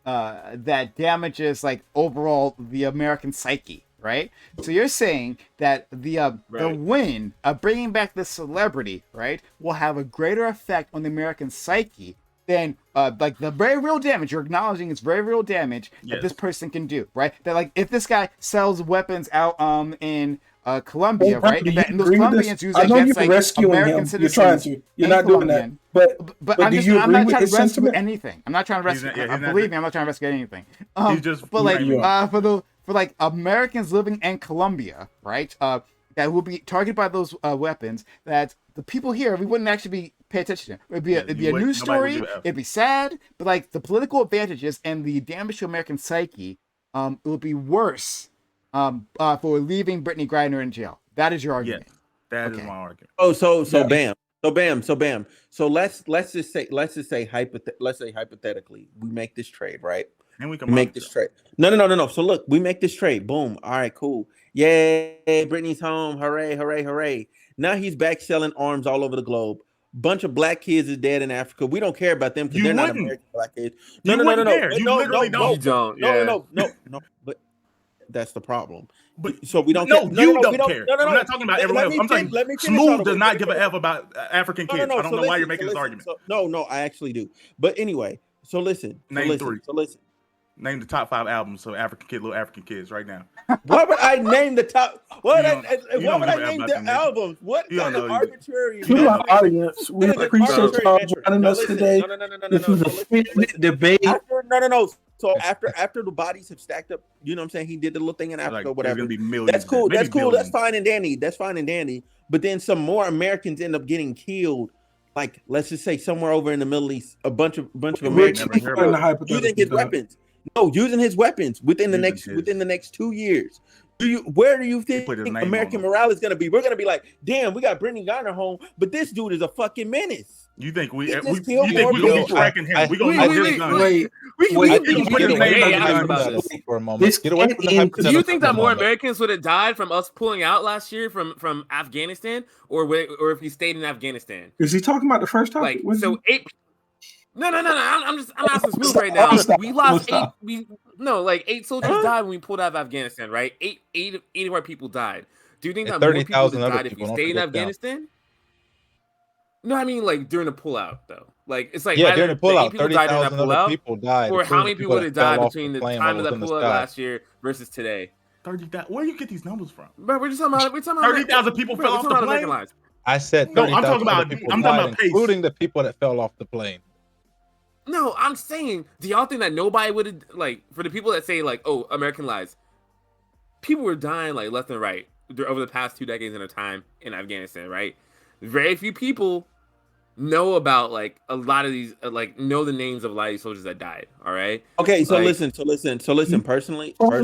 A: that damages like overall the American psyche. Right, so you're saying that the win of bringing back the celebrity, right, will have a greater effect on the American psyche than like the very real damage. You're acknowledging it's very real damage that
B: Yes.
A: this person can do, right? That like if this guy sells weapons out in Colombia, right,
D: Do you
A: and those
D: agree with
A: Colombians
D: this?
A: use
D: I
A: it
D: know
A: against
D: you're
A: like
D: rescuing
A: American
D: him.
A: citizens.
D: You're trying to. You're
A: and
D: not doing that.
A: Colombian.
D: But
A: I'm
D: do
A: just
D: you
A: I'm
D: agree
A: not
D: with
A: trying to
D: his
A: rescue
D: sentiment?
A: anything. I'm not trying to
B: He's
A: rescue.
B: not- yeah, he's not-
A: Believe me, I'm not trying to rescue anything.
B: He's just
A: But like
B: you
A: for Americans living in Colombia, right? That will be targeted by those weapons. That the people here we wouldn't actually pay attention to. It'd be a
B: you
A: news
B: wouldn't- nobody would
A: story.
B: give a F.
A: It'd be sad, but like the political advantages and the damage to American psyche, it would be worse for leaving Brittney Griner in jail. That is your
B: Yes,
A: argument.
B: that is
A: Okay.
B: my argument.
G: Oh, so
D: Yeah.
G: bam. So let's just say hypothetically, we make this trade, right?
B: And we can
G: We make
B: monitor.
G: this trade. No. So look, we make this trade. Boom. All right, cool. Yay, Brittany's home. Hooray, hooray, hooray. Now he's back selling arms all over the globe. Bunch of black kids is dead in Africa. We don't care about them because
B: You
G: they're not
B: wouldn't.
G: American black kids.
B: You
G: No.
B: wouldn't care.
G: But
B: You
G: no,
B: literally
G: no,
B: don't.
H: You don't.
G: no,
H: Yeah.
G: no. But that's the problem.
B: But
G: So we don't
B: no,
G: care.
B: you
G: we
B: don't care.
G: No.
B: I'm not talking about everyone else. I'm talking
G: Let me finish all
B: Smooth
G: the
B: does
G: way.
B: not give a F about African kids. I don't
G: So
B: know why you're
G: listen,
B: making
G: so
B: this
G: listen,
B: argument.
G: No, I actually do. But anyway, so listen.
B: Name three.
G: So listen.
B: Name the top 5 albums of little African kids right now.
G: Why would I name the top? Why would
B: You
G: I
B: don't
G: name
B: give a F about
G: the
B: them, nigga.
G: albums? What
B: You don't
G: kind of
B: know you do.
G: arbitrary?
D: To my audience, we
G: That is
D: appreciate
G: arbitrary
D: y'all
G: metric.
D: joining
G: No,
D: us
G: listen.
D: today.
G: No.
D: This is a
G: Listen.
D: spirited debate.
G: No. So after the bodies have stacked up, you know what I'm saying? He did the little thing in Africa,
B: Like, there's
G: whatever.
B: gonna be millions.
G: That's cool.
B: maybe
G: That's cool. That's
B: billions.
G: fine and dandy. But then some more Americans end up getting killed. Like, let's just say somewhere over in the Middle East, a bunch of
D: We're
G: Americans
B: never hear
D: keeping the
B: about
G: using
D: hypothetical.
G: his weapons. No, using his weapons within the next 2 years. Where do you think
B: put his name
G: American
B: on them.
G: morale is going to be? We're going to be like, damn, we got Brittney Griner home, but this dude is a fucking menace.
B: You think we
I: He just
B: you
I: killed
B: think
I: more
B: we gonna be
I: people.
B: tracking him? We gonna
H: Wait,
B: know
H: wait,
B: his gun.
D: Wait,
H: We
D: wait.
H: can
B: Get
H: get
B: away
H: way
B: from
H: after
B: the
H: about
B: gun.
H: this.
E: for a moment.
D: This
E: Get away
D: can't
E: from the
D: end.
H: Do you
E: hypothetical
H: think
E: for a
H: that more
E: moment.
H: Americans would have died from us pulling out last year from Afghanistan, or if we stayed in Afghanistan?
D: Is he talking about the first topic?
H: Like, so 8. No. I'm asking Smooth right now. We lost 8. Like 8 soldiers died when we pulled out of Afghanistan, right? Eight of our people died. Do you think
E: And
H: that more people would
E: 30,000
H: have
E: other
H: died if we
E: people, don't
H: stayed in
E: forget them.
H: Afghanistan? No, I mean like during the pullout though. Like it's like
E: Yeah, during the
H: the 8
E: pullout,
H: people died during that
E: 30,000 other
H: pullout.
E: people died.
H: Or how
E: including
H: many
E: the
H: people would have
E: that fell
H: died
E: off
H: between the
E: plane
H: time
E: while
H: of
E: it
H: that
E: was in the
H: pullout
E: sky.
H: last year versus today?
B: 30,000. Where are you get these numbers from?
H: But we're talking about
B: 30,000 people fell off the
H: American
B: plane.
H: lives.
E: I said
B: No, I'm
E: 30,000
B: talking
E: other
B: about-
E: people
B: I'm talking
E: died,
B: about pace.
E: including the people that fell off the plane.
H: No, I'm saying, do y'all think that nobody would have, like, for the people that say, like, oh, American lives, people were dying, like, left and right over the past 2 decades in a time in Afghanistan, right? Very few people know about, like, a lot of these, know the names of a lot of these soldiers that died, all right?
G: Okay, so
H: Like-
G: listen. Personally,
D: Oh,
H: We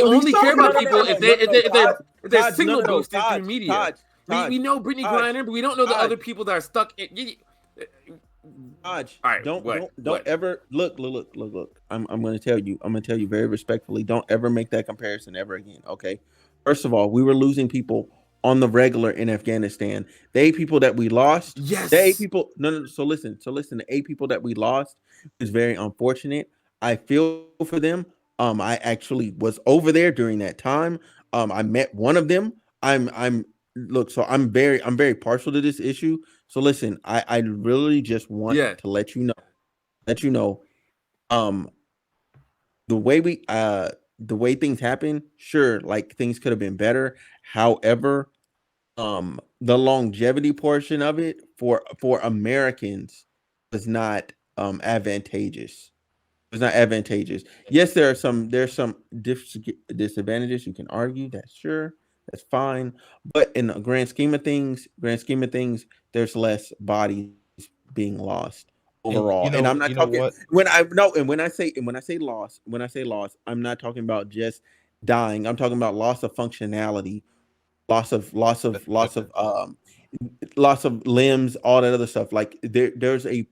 H: only care about
G: No,
H: people if they're
G: Todd,
H: signal
G: no,
H: boosted
G: Todd,
H: through media.
G: Todd,
H: We know Brittney
G: Todd,
H: Griner, but we don't know the
G: Todd.
H: other people that are stuck in.
G: Todd,
H: All right,
G: don't
H: what?
G: ever look. I'm going to tell you. I'm going to tell you very respectfully. Don't ever make that comparison ever again. Okay. First of all, we were losing people on the regular in Afghanistan. The 8 people that we lost.
H: Yes.
G: The 8 people. No. So listen. The 8 people that we lost is very unfortunate. I feel for them. I actually was over there during that time. I met one of them. Look. So I'm very partial to this issue. So listen, I really just want to let you know, the way things happen, sure, like things could have been better. However, the longevity portion of it for Americans was not advantageous. It's not advantageous. Yes, there's some disadvantages. You can argue that, sure, that's fine. But in the grand scheme of things, there's less bodies being lost overall. And I'm not talking when I say loss, I'm not talking about just dying. I'm talking about loss of functionality, loss of limbs, all that other stuff. Like there was a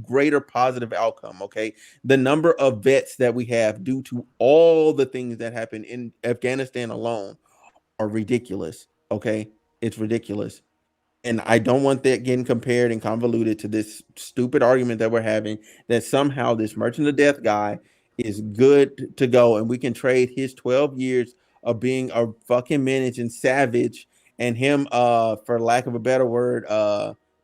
G: greater positive outcome. Okay, the number of vets that we have due to all the things that happened in Afghanistan alone are ridiculous. Okay, it's ridiculous, and I don't want that getting compared and convoluted to this stupid argument that we're having that somehow this Merchant of Death guy is good to go and we can trade his 12 years of being a fucking menace and savage and him, for lack of a better word,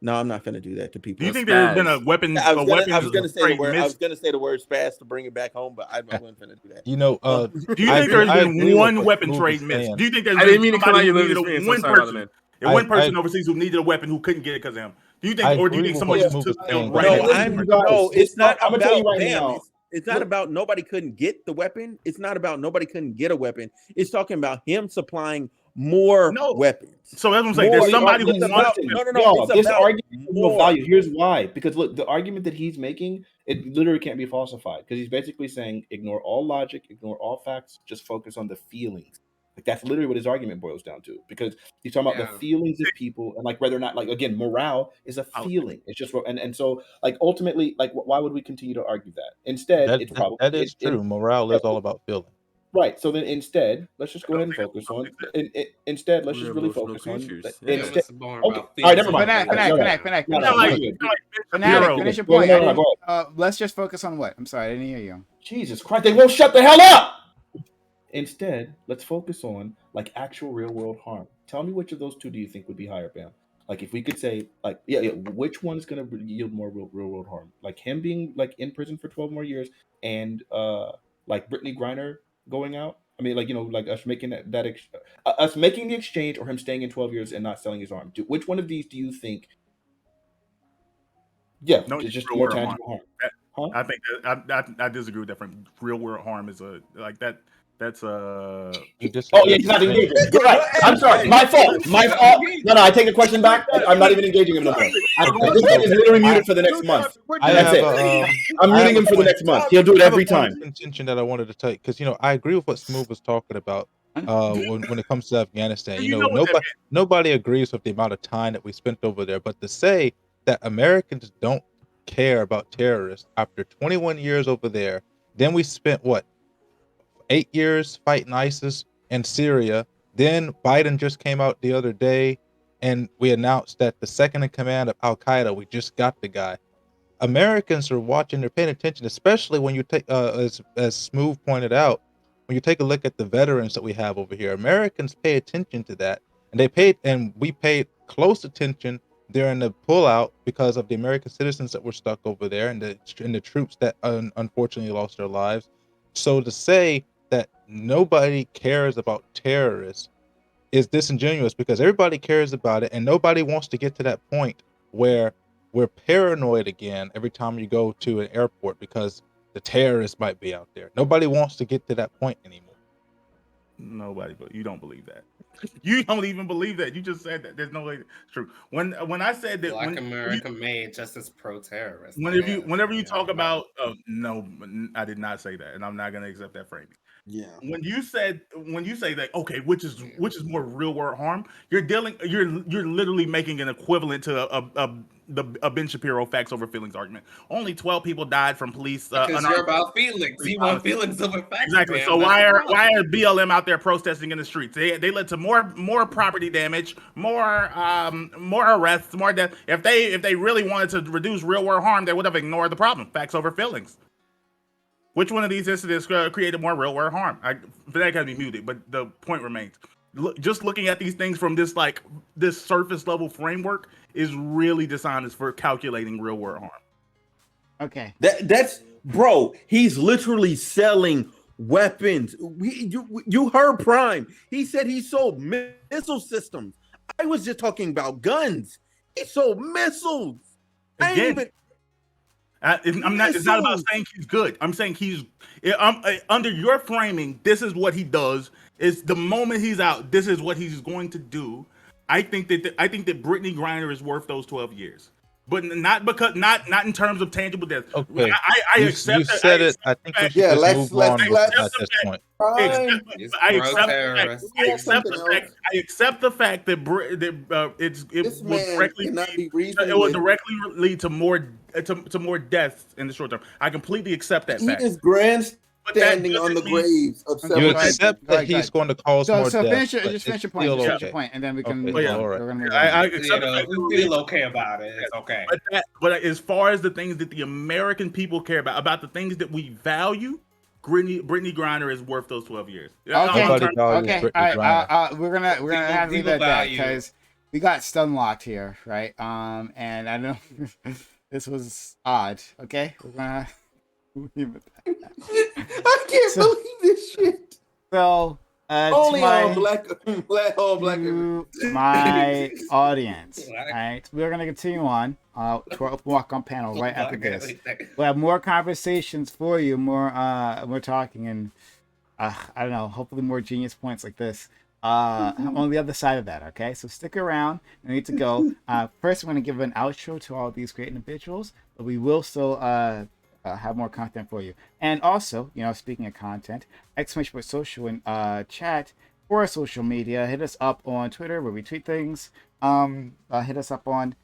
G: no, I'm not gonna do that to people.
B: Do you think there's been a weapon?
G: I was gonna say the word. I
B: miss?
G: was gonna say the word spaz to bring it back home, but I wasn't gonna do that.
E: You know,
B: Do you think there's been one weapon trade miss? Do you think there's
H: I didn't mean to come out
B: somebody
H: your
B: who
H: living
B: needed
H: experience.
B: one
H: I'm sorry about
B: person?
H: that,
B: And one person overseas who needed a weapon who couldn't get it because of him. Do you think, or do you think somebody just took them right?
G: No, it's not
I: I'm gonna tell you
G: about
I: right
G: them.
I: now.
G: It's not about nobody couldn't get the weapon. It's not about nobody couldn't get a weapon. It's talking about him supplying more weapons.
B: So that's what I'm saying. There's somebody who wants
G: no.
I: This
G: about
I: argument has no
G: more.
I: value. Here's why. Because look, the argument that he's making, it literally can't be falsified. Because he's basically saying, ignore all logic, ignore all facts, just focus on the feelings. Like that's literally what his argument boils down to. Because he's talking about the feelings of people and like whether or not, like again, morale is a feeling. It's just and so like ultimately, like why would we continue to argue that? Instead, it's probably
E: that is true. Morale is all about feeling.
I: Right. So then instead, let's just go ahead and focus on. Instead, let's just really focus on. Instead, okay. All right, never mind.
A: Fanatic, finish your point. Let's just focus on what? I'm sorry, I didn't hear you.
I: Jesus Christ, they won't shut the hell up. Instead, let's focus on like actual real world harm. Tell me which of those two do you think would be higher, Bam? Like if we could say, like, which one's gonna yield more real world harm? Like him being like in prison for 12 more years, and like Brittney Griner going out. I mean, like like us making us making the exchange, or him staying in 12 years and not selling his arm. Which one of these do you think? Yeah,
B: no,
I: it's just
B: real
I: more
B: world
I: tangible harm. Huh?
B: I think I disagree with that. From real world harm is like that. That's
I: Oh yeah, he's not engaging. You're right. I'm sorry. My fault. No, I take the question back. I'm not even engaging him no more. This guy is literally muted for the next month. That's it. I'm muting him for the next month. He'll do it every time.
E: Contention that I wanted to take because I agree with what Smooth was talking about when it comes to Afghanistan. Nobody agrees with the amount of time that we spent over there, but to say that Americans don't care about terrorists after 21 years over there. Then we spent what, 8 years fighting ISIS in Syria. Then Biden just came out the other day and we announced that the second in command of Al Qaeda, we just got the guy. Americans are watching, they're paying attention, especially when you take, as Smooth pointed out, when you take a look at the veterans that we have over here. Americans pay attention to that, and we paid close attention during the pullout because of the American citizens that were stuck over there and the troops that unfortunately lost their lives. So to say that nobody cares about terrorists is disingenuous, because everybody cares about it, and nobody wants to get to that point where we're paranoid again every time you go to an airport because the terrorists might be out there. Nobody wants to get to that point anymore.
B: Nobody, but you don't believe that. You don't even believe that. You just said that. There's no way it's true. When I said that,
F: Black America made just as pro-terrorist.
B: Whenever you talk about, no, I did not say that, and I'm not going to accept that framing.
G: Yeah.
B: When you say that, okay, which is more real world harm, you're literally making an equivalent to a Ben Shapiro facts over feelings argument. Only 12 people died from police.
F: Because you're about feelings. You want feelings over facts.
B: Exactly.
F: Man.
B: So why are BLM out there protesting in the streets? They led to more property damage, more arrests, more death. If they really wanted to reduce real world harm, they would have ignored the problem. Facts over feelings. Which one of these incidents created more real world harm? That can be muted, but the point remains. Just looking at these things from this surface level framework is really dishonest for calculating real world harm.
A: Okay.
G: That's bro. He's literally selling weapons. You heard Prime. He said he sold missile systems. I was just talking about guns. He sold missiles.
B: Again, it's not about saying he's good. I'm saying under your framing, this is what he does. Is the moment he's out, this is what he's going to do. I think that Brittney Griner is worth those 12 years, but not in terms of tangible death.
E: Okay,
B: I accept.
E: You said it. I think we should just move on at this point.
B: I accept the fact that it would directly lead to more deaths in the short term. I completely accept that fact.
G: He is grandstanding on the graves of
E: you accept that he's going to cause more deaths.
A: Just finish your point. Finish your point, and then we can.
E: Okay, all right.
A: We're gonna move on.
F: We feel okay about it. It's okay.
B: But as far as the things that the American people care about the things that we value, Brittney Griner is worth those 12 years.
A: Okay. All right. We're gonna have to leave it at that because we got stun locked here, right? And I know this was odd. Okay, we're gonna leave it at that.
G: I can't believe this shit.
A: So
G: only on black
A: my audience. All right, we're gonna continue on to our open walk-on panel right after this. We'll have more conversations for you, more talking, and I don't know, hopefully more genius points like this on the other side of that. Okay, so stick around. I need to go. First, I'm gonna give an outro to all these great individuals, but we will still have more content for you. And also, speaking of content, !social in chat for our social media. Hit us up on Twitter where we tweet things. Hit us up on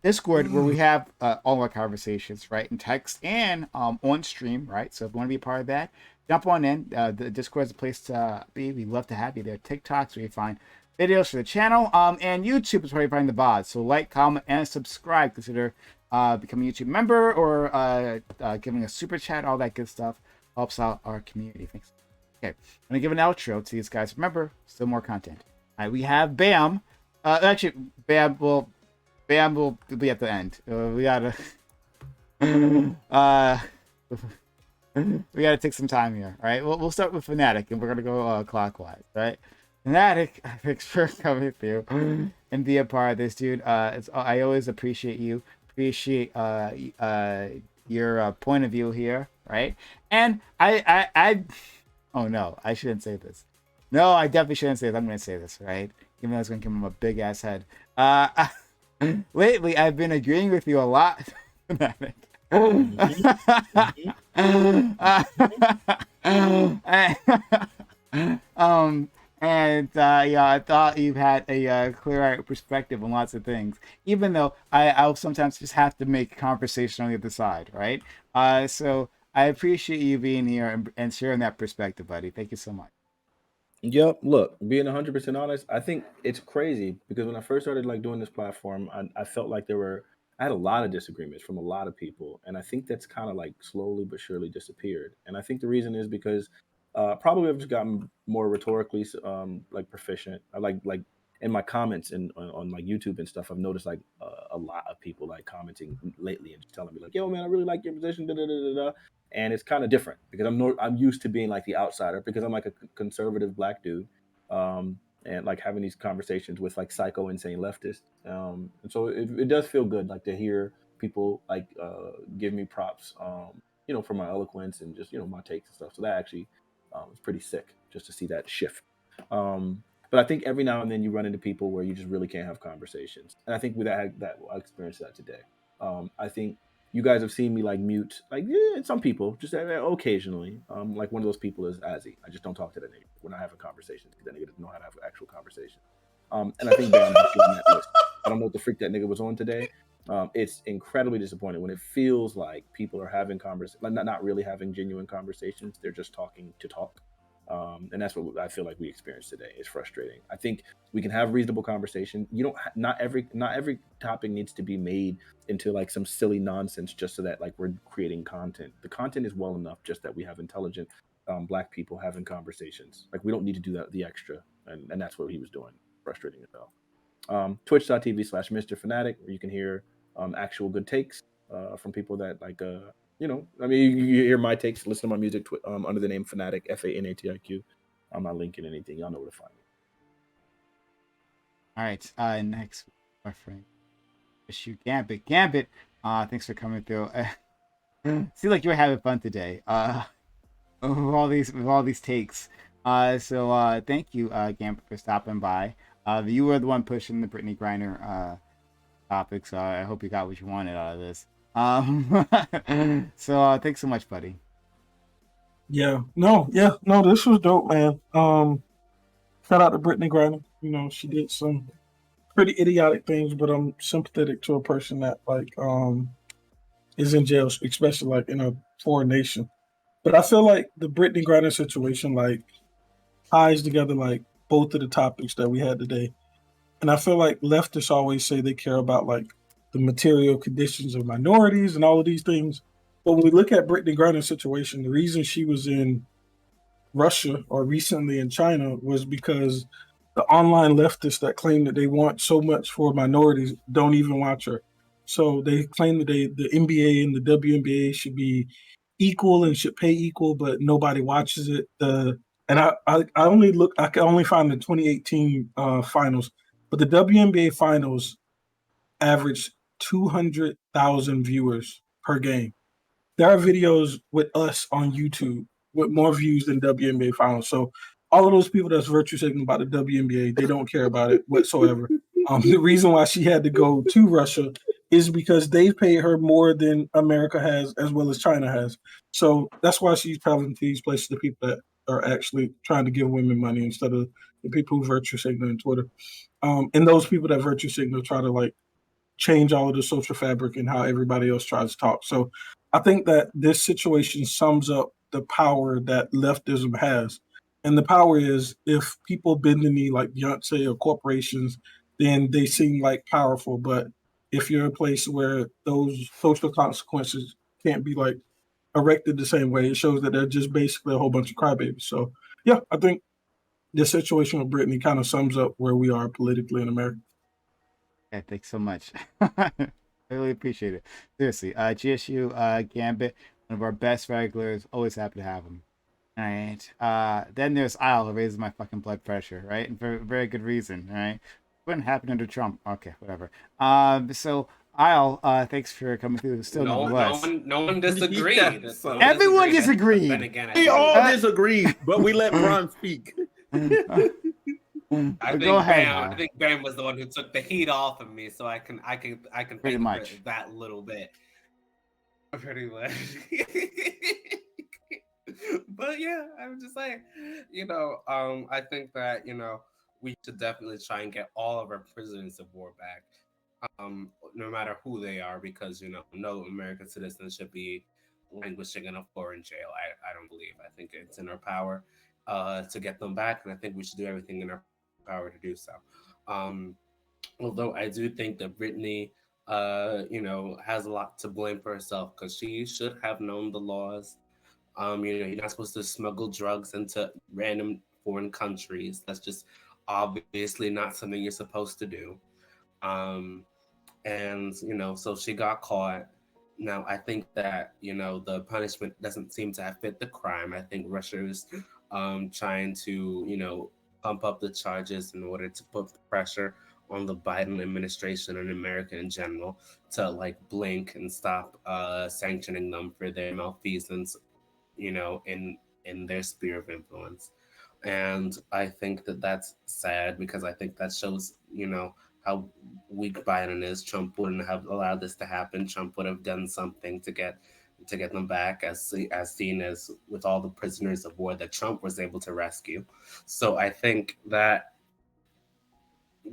A: Discord where we have all our conversations, right, in text and on stream, right? So if you want to be a part of that, jump on in. The Discord is a place to be. We'd love to have you there. TikTok's where you find videos for the channel, and YouTube is where you find the VODs. So like, comment, and subscribe. Consider becoming a YouTube member or giving a super chat. All that good stuff helps out our community. Thanks. Okay, I'm gonna give an outro to these guys. Remember, still more content. All right, we have Bam. Actually, Bam will be at the end. We gotta we gotta take some time here. All right, we'll start with Fanatic, and we're gonna go clockwise. Right, Fanatic, thanks for coming through and be a part of this, dude. I always appreciate you. Appreciate your point of view here, right? And I oh no, I shouldn't say this. No, I definitely shouldn't say this. I'm gonna say this, right? Even though it's gonna give him a big ass head. Lately I've been agreeing with you a lot. And yeah, I thought you had a clear perspective on lots of things. Even though I'll sometimes just have to make conversation on the other side, right? So I appreciate you being here and sharing that perspective, buddy. Thank you so much.
C: Yep. Look, being 100% honest, I think it's crazy because when I first started like doing this platform, I felt like I had a lot of disagreements from a lot of people, and I think that's kind of like slowly but surely disappeared. And I think the reason is because probably I've just gotten more rhetorically like proficient. I like in my comments and on like YouTube and stuff, I've noticed like a lot of people like commenting lately and just telling me like, "Yo, man, I really like your position." Da, da, da, da, da. And it's kind of different because I'm used to being like the outsider because I'm like a conservative black dude, and like having these conversations with like psycho insane leftists, and so it does feel good like to hear people like give me props, for my eloquence and just my takes and stuff. So that actually is pretty sick just to see that shift. But I think every now and then you run into people where you just really can't have conversations, and I think with that I experienced that today. I think you guys have seen me like mute, like some people just occasionally. Like one of those people is Azzy. I just don't talk to that nigga. We're not having conversations because that nigga doesn't know how to have an actual conversation. And I think Bam is on that list. I don't know what the freak that nigga was on today. It's incredibly disappointing when it feels like people are having like not really having genuine conversations. They're just talking to talk. And that's what I feel like we experienced today. It's frustrating. I think we can have reasonable conversation. You don't not every topic needs to be made into like some silly nonsense just so that like we're creating content. The content is well enough just that we have intelligent black people having conversations. Like we don't need to do that the extra, and that's what he was doing. Frustrating as hell. Twitch.tv/Mr. Fanatic, where you can hear actual good takes from people that like I mean, you hear my takes, listen to my music under the name Fanatic, FANATIQ. I'm not linking anything. Y'all know where to find me.
A: All right. Next, my friend, issue Gambit. Gambit. Thanks for coming through. Seems like you were having fun today. With all these takes. So thank you, Gambit, for stopping by. You were the one pushing the Brittney Griner topic, so I hope you got what you wanted out of this. So thanks so much, buddy.
D: No, this was dope, man. Shout out to Brittney Griner. She did some pretty idiotic things, but I'm sympathetic to a person that like is in jail, especially like in a foreign nation. But I feel like the Brittney Griner situation like ties together like both of the topics that we had today. And I feel like leftists always say they care about like the material conditions of minorities and all of these things. But when we look at Brittney Griner's situation, the reason she was in Russia or recently in China was because the online leftists that claim that they want so much for minorities don't even watch her. So they claim that the NBA and the WNBA should be equal and should pay equal, but nobody watches it. I can only find the 2018 finals, but the WNBA finals averaged 200,000 viewers per game. There are videos with us on YouTube with more views than WNBA finals. So all of those people that's virtue signaling about the WNBA, they don't care about it whatsoever. The reason why she had to go to Russia is because they've paid her more than America has, as well as China has. So that's why she's traveling to these places, the people that are actually trying to give women money instead of the people who virtue signal on Twitter. And those people that virtue signal try to like change all of the social fabric and how everybody else tries to talk. So I think that this situation sums up the power that leftism has. And the power is if people bend the knee like Beyonce or corporations, then they seem like powerful. But if you're in a place where those social consequences can't be like erected the same way, it shows that they're just basically a whole bunch of crybabies. So yeah, I think the situation with Brittney kind of sums up where we are politically in America.
A: Yeah, thanks so much. I really appreciate it. Seriously, GSU Gambit, one of our best regulars. Always happy to have him. All right. Then there's Isle, who raises my fucking blood pressure, right? And for very good reason, right? Wouldn't happen under Trump. Okay, whatever. So Isle, thanks for coming through. Still
F: no one disagreed.
G: Yeah,
F: So
A: everyone disagreed.
F: Then again,
G: We all disagreed, but we let Prime speak.
F: I think Bam was the one who took the heat off of me, so I can
A: pretty much
F: that little bit. Pretty much. But yeah, I'm just saying, I think that, we should definitely try and get all of our prisoners of war back, no matter who they are, because, no American citizen should be languishing in a foreign jail. I don't believe. I think it's in our power to get them back, and I think we should do everything in our power to do so. Um, Although I do think that Brittany, has a lot to blame for herself because she should have known the laws. You're not supposed to smuggle drugs into random foreign countries. That's just obviously not something you're supposed to do. Um, and so she got caught. Now I think that the punishment doesn't seem to have fit the crime. I think Russia is trying to pump up the charges in order to put pressure on the Biden administration and America in general to like blink and stop sanctioning them for their malfeasance, in their sphere of influence. And I think that that's sad because I think that shows, how weak Biden is. Trump wouldn't have allowed this to happen. Trump would have done something to get them back, as seen as with all the prisoners of war that Trump was able to rescue. So I think that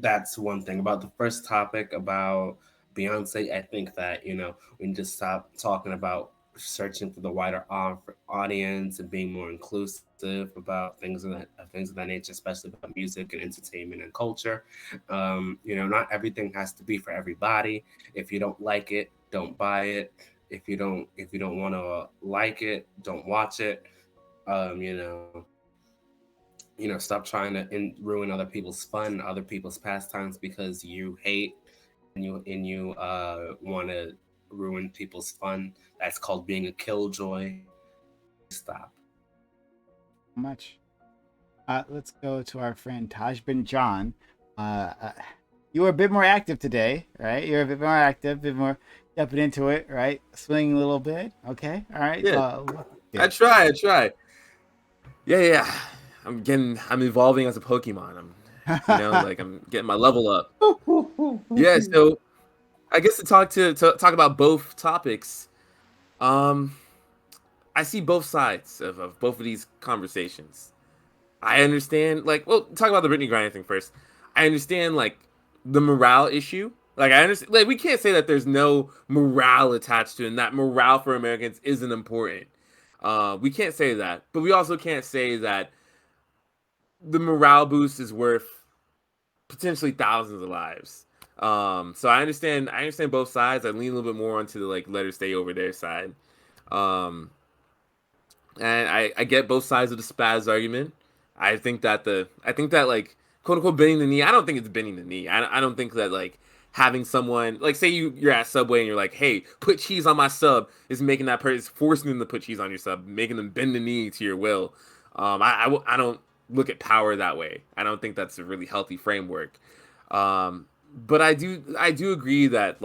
F: that's one thing. About the first topic about Beyonce, I think that we need to stop talking about searching for the wider audience and being more inclusive about things of that nature, especially about music and entertainment and culture. Not everything has to be for everybody. If you don't like it, don't buy it. If you don't want to like it, don't watch it. Stop trying to ruin other people's fun, other people's pastimes because you hate and you want to ruin people's fun. That's called being a killjoy. Stop.
A: Much. Let's go to our friend Tajbin John. You were a bit more active today, right? You're a bit more active, a bit more stepping into it, right? Swinging a little bit. Okay. All right.
H: Yeah. I try. Yeah. I'm evolving as a Pokemon. I'm getting my level up. Yeah, so I guess to talk about both topics, I see both sides of both of these conversations. I understand, talk about the Brittney Griner thing first. I understand, the morale issue. I understand, we can't say that there's no morale attached to it and that morale for Americans isn't important. We can't say that, but we also can't say that the morale boost is worth potentially thousands of lives. So I understand both sides. I lean a little bit more onto the let her stay over their side. And I get both sides of the spaz argument. I think that quote unquote bending the knee, I don't think it's bending the knee. I don't think that having someone say you're at Subway and you're like, hey, put cheese on my sub, is making that person, forcing them to put cheese on your sub, making them bend the knee to your will. I don't look at power that way. I don't think that's a really healthy framework. But I do agree that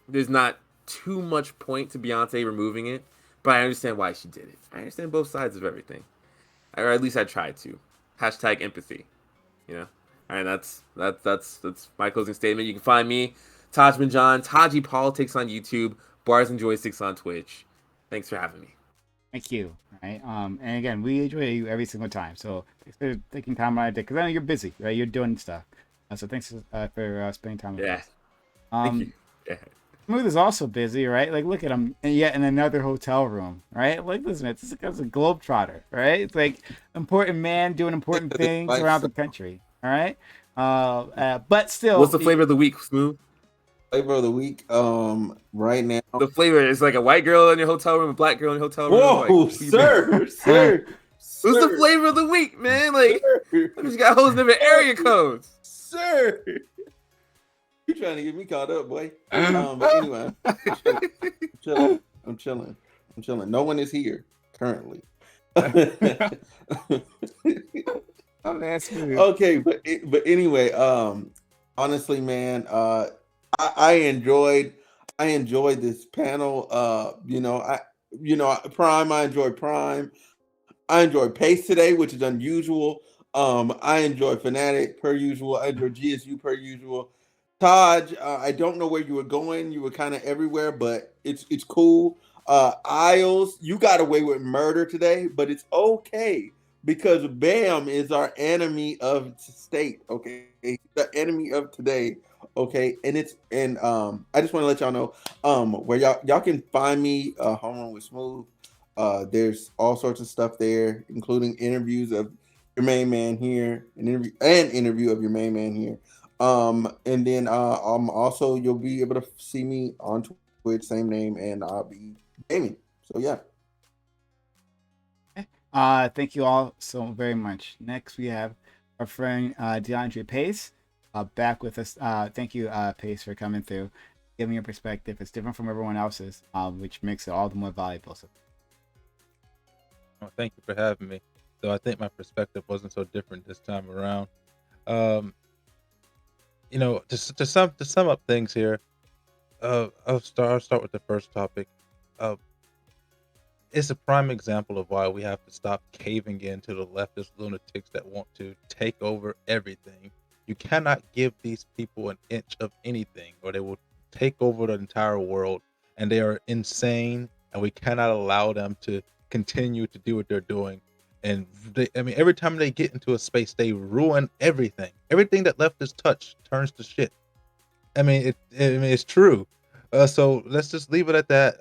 H: there's not too much point to Beyonce removing it, but I understand why she did it. I understand both sides of everything, or at least I tried to. Hashtag empathy, All right, that's my closing statement. You can find me, Tajman John, Taji Politics on YouTube, Bars and Joysticks on Twitch. Thanks for having me.
A: Thank you. Right. And again, we enjoy you every single time. So thanks for taking time out of day because I know you're busy, right? You're doing stuff. So thanks for spending time with us.
H: Thank you. Yeah.
A: Smooth is also busy, right? Look at him, and yet in another hotel room, right? Listen, this guy's a globetrotter, right? It's important man doing important things around the country, all right? But still,
H: what's the flavor of the week, Smooth?
G: Flavor of the week, right now.
H: The flavor is a white girl in your hotel room, a black girl in your hotel room.
G: Whoa, sir.
H: What's the flavor of the week, man? You just got hoes in different area codes.
G: Sir, you trying to get me caught up, boy? But anyway, I'm chilling. No one is here currently.
A: I'm asking you.
G: Okay, but anyway, honestly, man, I enjoyed this panel. Prime. I enjoyed Prime. I enjoyed Pace today, which is unusual. I enjoy Fanatic per usual. I enjoy GSU per usual. Taj, I don't know where you were going. You were kind of everywhere, but it's cool. Isles, you got away with murder today, but it's okay because Bam is our enemy of state. Okay, the enemy of today. Okay, and I just want to let y'all know where y'all can find me Home with Smooth. There's all sorts of stuff there, including interviews of your main man here, an interview of your main man here. And then also you'll be able to see me on Twitch, same name, and I'll be gaming. So yeah.
A: Thank you all so very much. Next, we have our friend DeAndre Pace back with us. Thank you, Pace, for coming through, giving your perspective. It's different from everyone else's, which makes it all the more valuable. So,
E: Well, thank you for having me. Though I think my perspective wasn't so different this time around. To sum up things here, I'll start with the first topic. It's a prime example of why we have to stop caving in to the leftist lunatics that want to take over everything. You cannot give these people an inch of anything, or they will take over the entire world, and they are insane, and we cannot allow them to continue to do what they're doing. And every time they get into a space, they ruin everything. Everything that leftists touch turns to shit. It's true. So let's just leave it at that.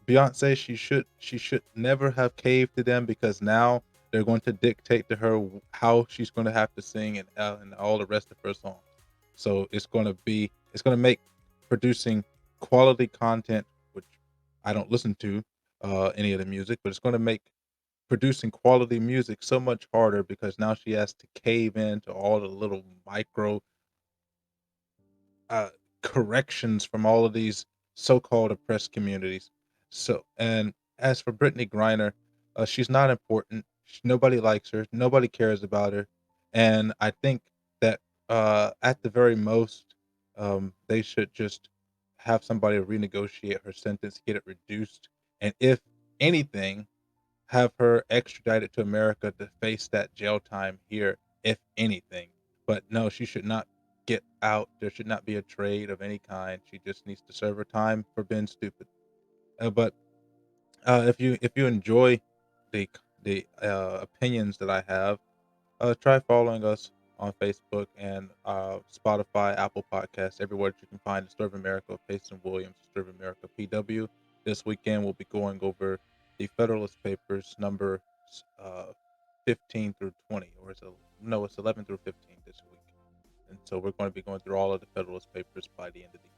E: Beyonce, she should never have caved to them, because now they're going to dictate to her how she's going to have to sing and all the rest of her songs. So it's going to make producing quality content, which I don't listen to any of the music, but it's going to make producing quality music so much harder, because now she has to cave in to all the little micro corrections from all of these so-called oppressed communities. So, and as for Brittney Griner, she's not important. Nobody likes her. Nobody cares about her. And I think that at the very most, they should just have somebody renegotiate her sentence, get it reduced, and if anything, have her extradited to America to face that jail time here, if anything. But no, she should not get out. There should not be a trade of any kind. She just needs to serve her time for being stupid. But if you enjoy the opinions that I have, try following us on Facebook and Spotify, Apple Podcasts, everywhere that you can find the Story of America, Payson Williams, Story of America, PW. This weekend we'll be going over the Federalist Papers number 15 through 20, or it's 11 through 15 this week. And so we're going to be going through all of the Federalist Papers by the end of the year.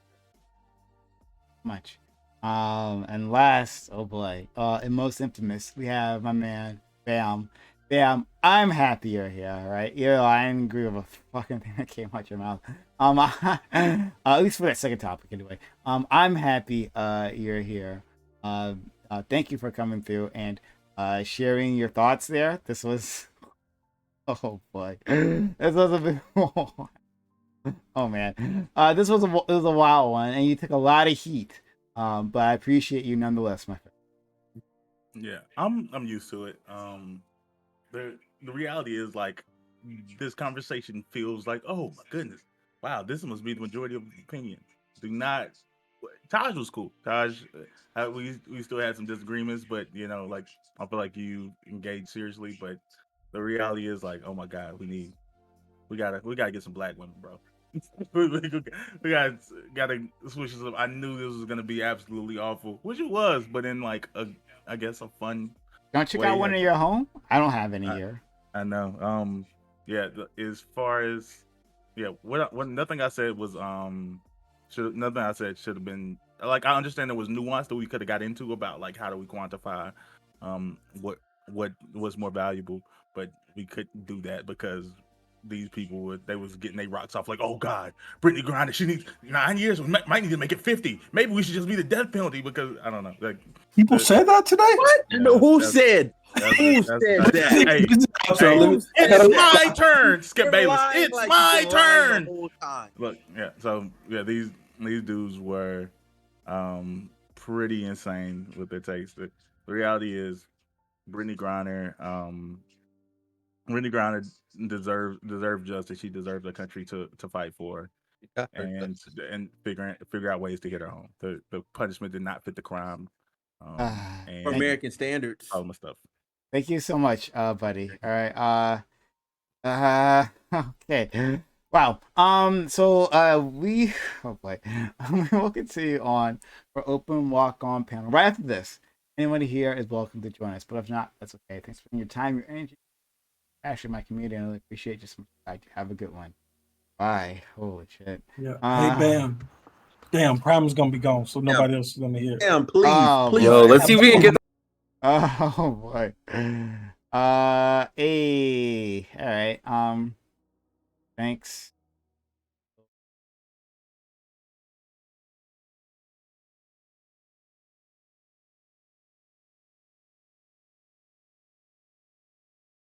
A: much. And last, oh boy, and most infamous, we have my man Bam. Bam, I'm happy you're here, right? I didn't agree with a fucking thing that came out your mouth. At least for that second topic, anyway. I'm happy you're here. Thank you for coming through and sharing your thoughts there. This was, oh boy, this was a bit. Oh man, this was a wild one, and you took a lot of heat. But I appreciate you nonetheless, my friend.
B: Yeah, I'm used to it. The reality is, like, this conversation feels like, oh my goodness, wow, this must be the majority of the opinion. Do not. Taj was cool. Taj, we still had some disagreements, but like, I feel like you engaged seriously. But the reality is, like, oh my god, we gotta get some black women, bro. we gotta switch this up. I knew this was gonna be absolutely awful, which it was, but in like I guess a fun.
A: Don't check out one of your home? I don't have any here.
B: I know. Yeah. As far as what nothing I said was nothing I said should have been like. I understand there was nuance that we could have got into about like how do we quantify what was more valuable, but we couldn't do that because these people was getting their rocks off like, oh god, Brittney Griner, she needs 9 years, might need to make it 50. Maybe we should just be the death penalty because I don't know. Like
D: people said that today.
G: What?
B: Yeah,
G: Who said? Who said that?
B: Hey, it's my turn, Skip Bayless. It's my turn. Look, yeah. So yeah, these dudes were pretty insane with their takes. The reality is, Brittney Griner deserved justice. She deserved a country to fight for, and figure out ways to get her home. The punishment did not fit the crime. and
G: For American standards.
B: all my stuff.
A: Thank you so much, buddy. All right. Okay. Wow. We oh boy. We'll continue on for open walk-on panel right after this. Anybody here is welcome to join us, but if not, that's okay. Thanks for your time, your energy, passion, my community. I really appreciate you so much. Have a good one. Bye. Holy shit.
D: Yeah. Hey, Bam. Damn, Prime is gonna be gone, so nobody else is gonna hear.
G: Damn, please, please.
H: Yo, let's see if we can get.
A: Oh boy. Hey. All right. Thanks.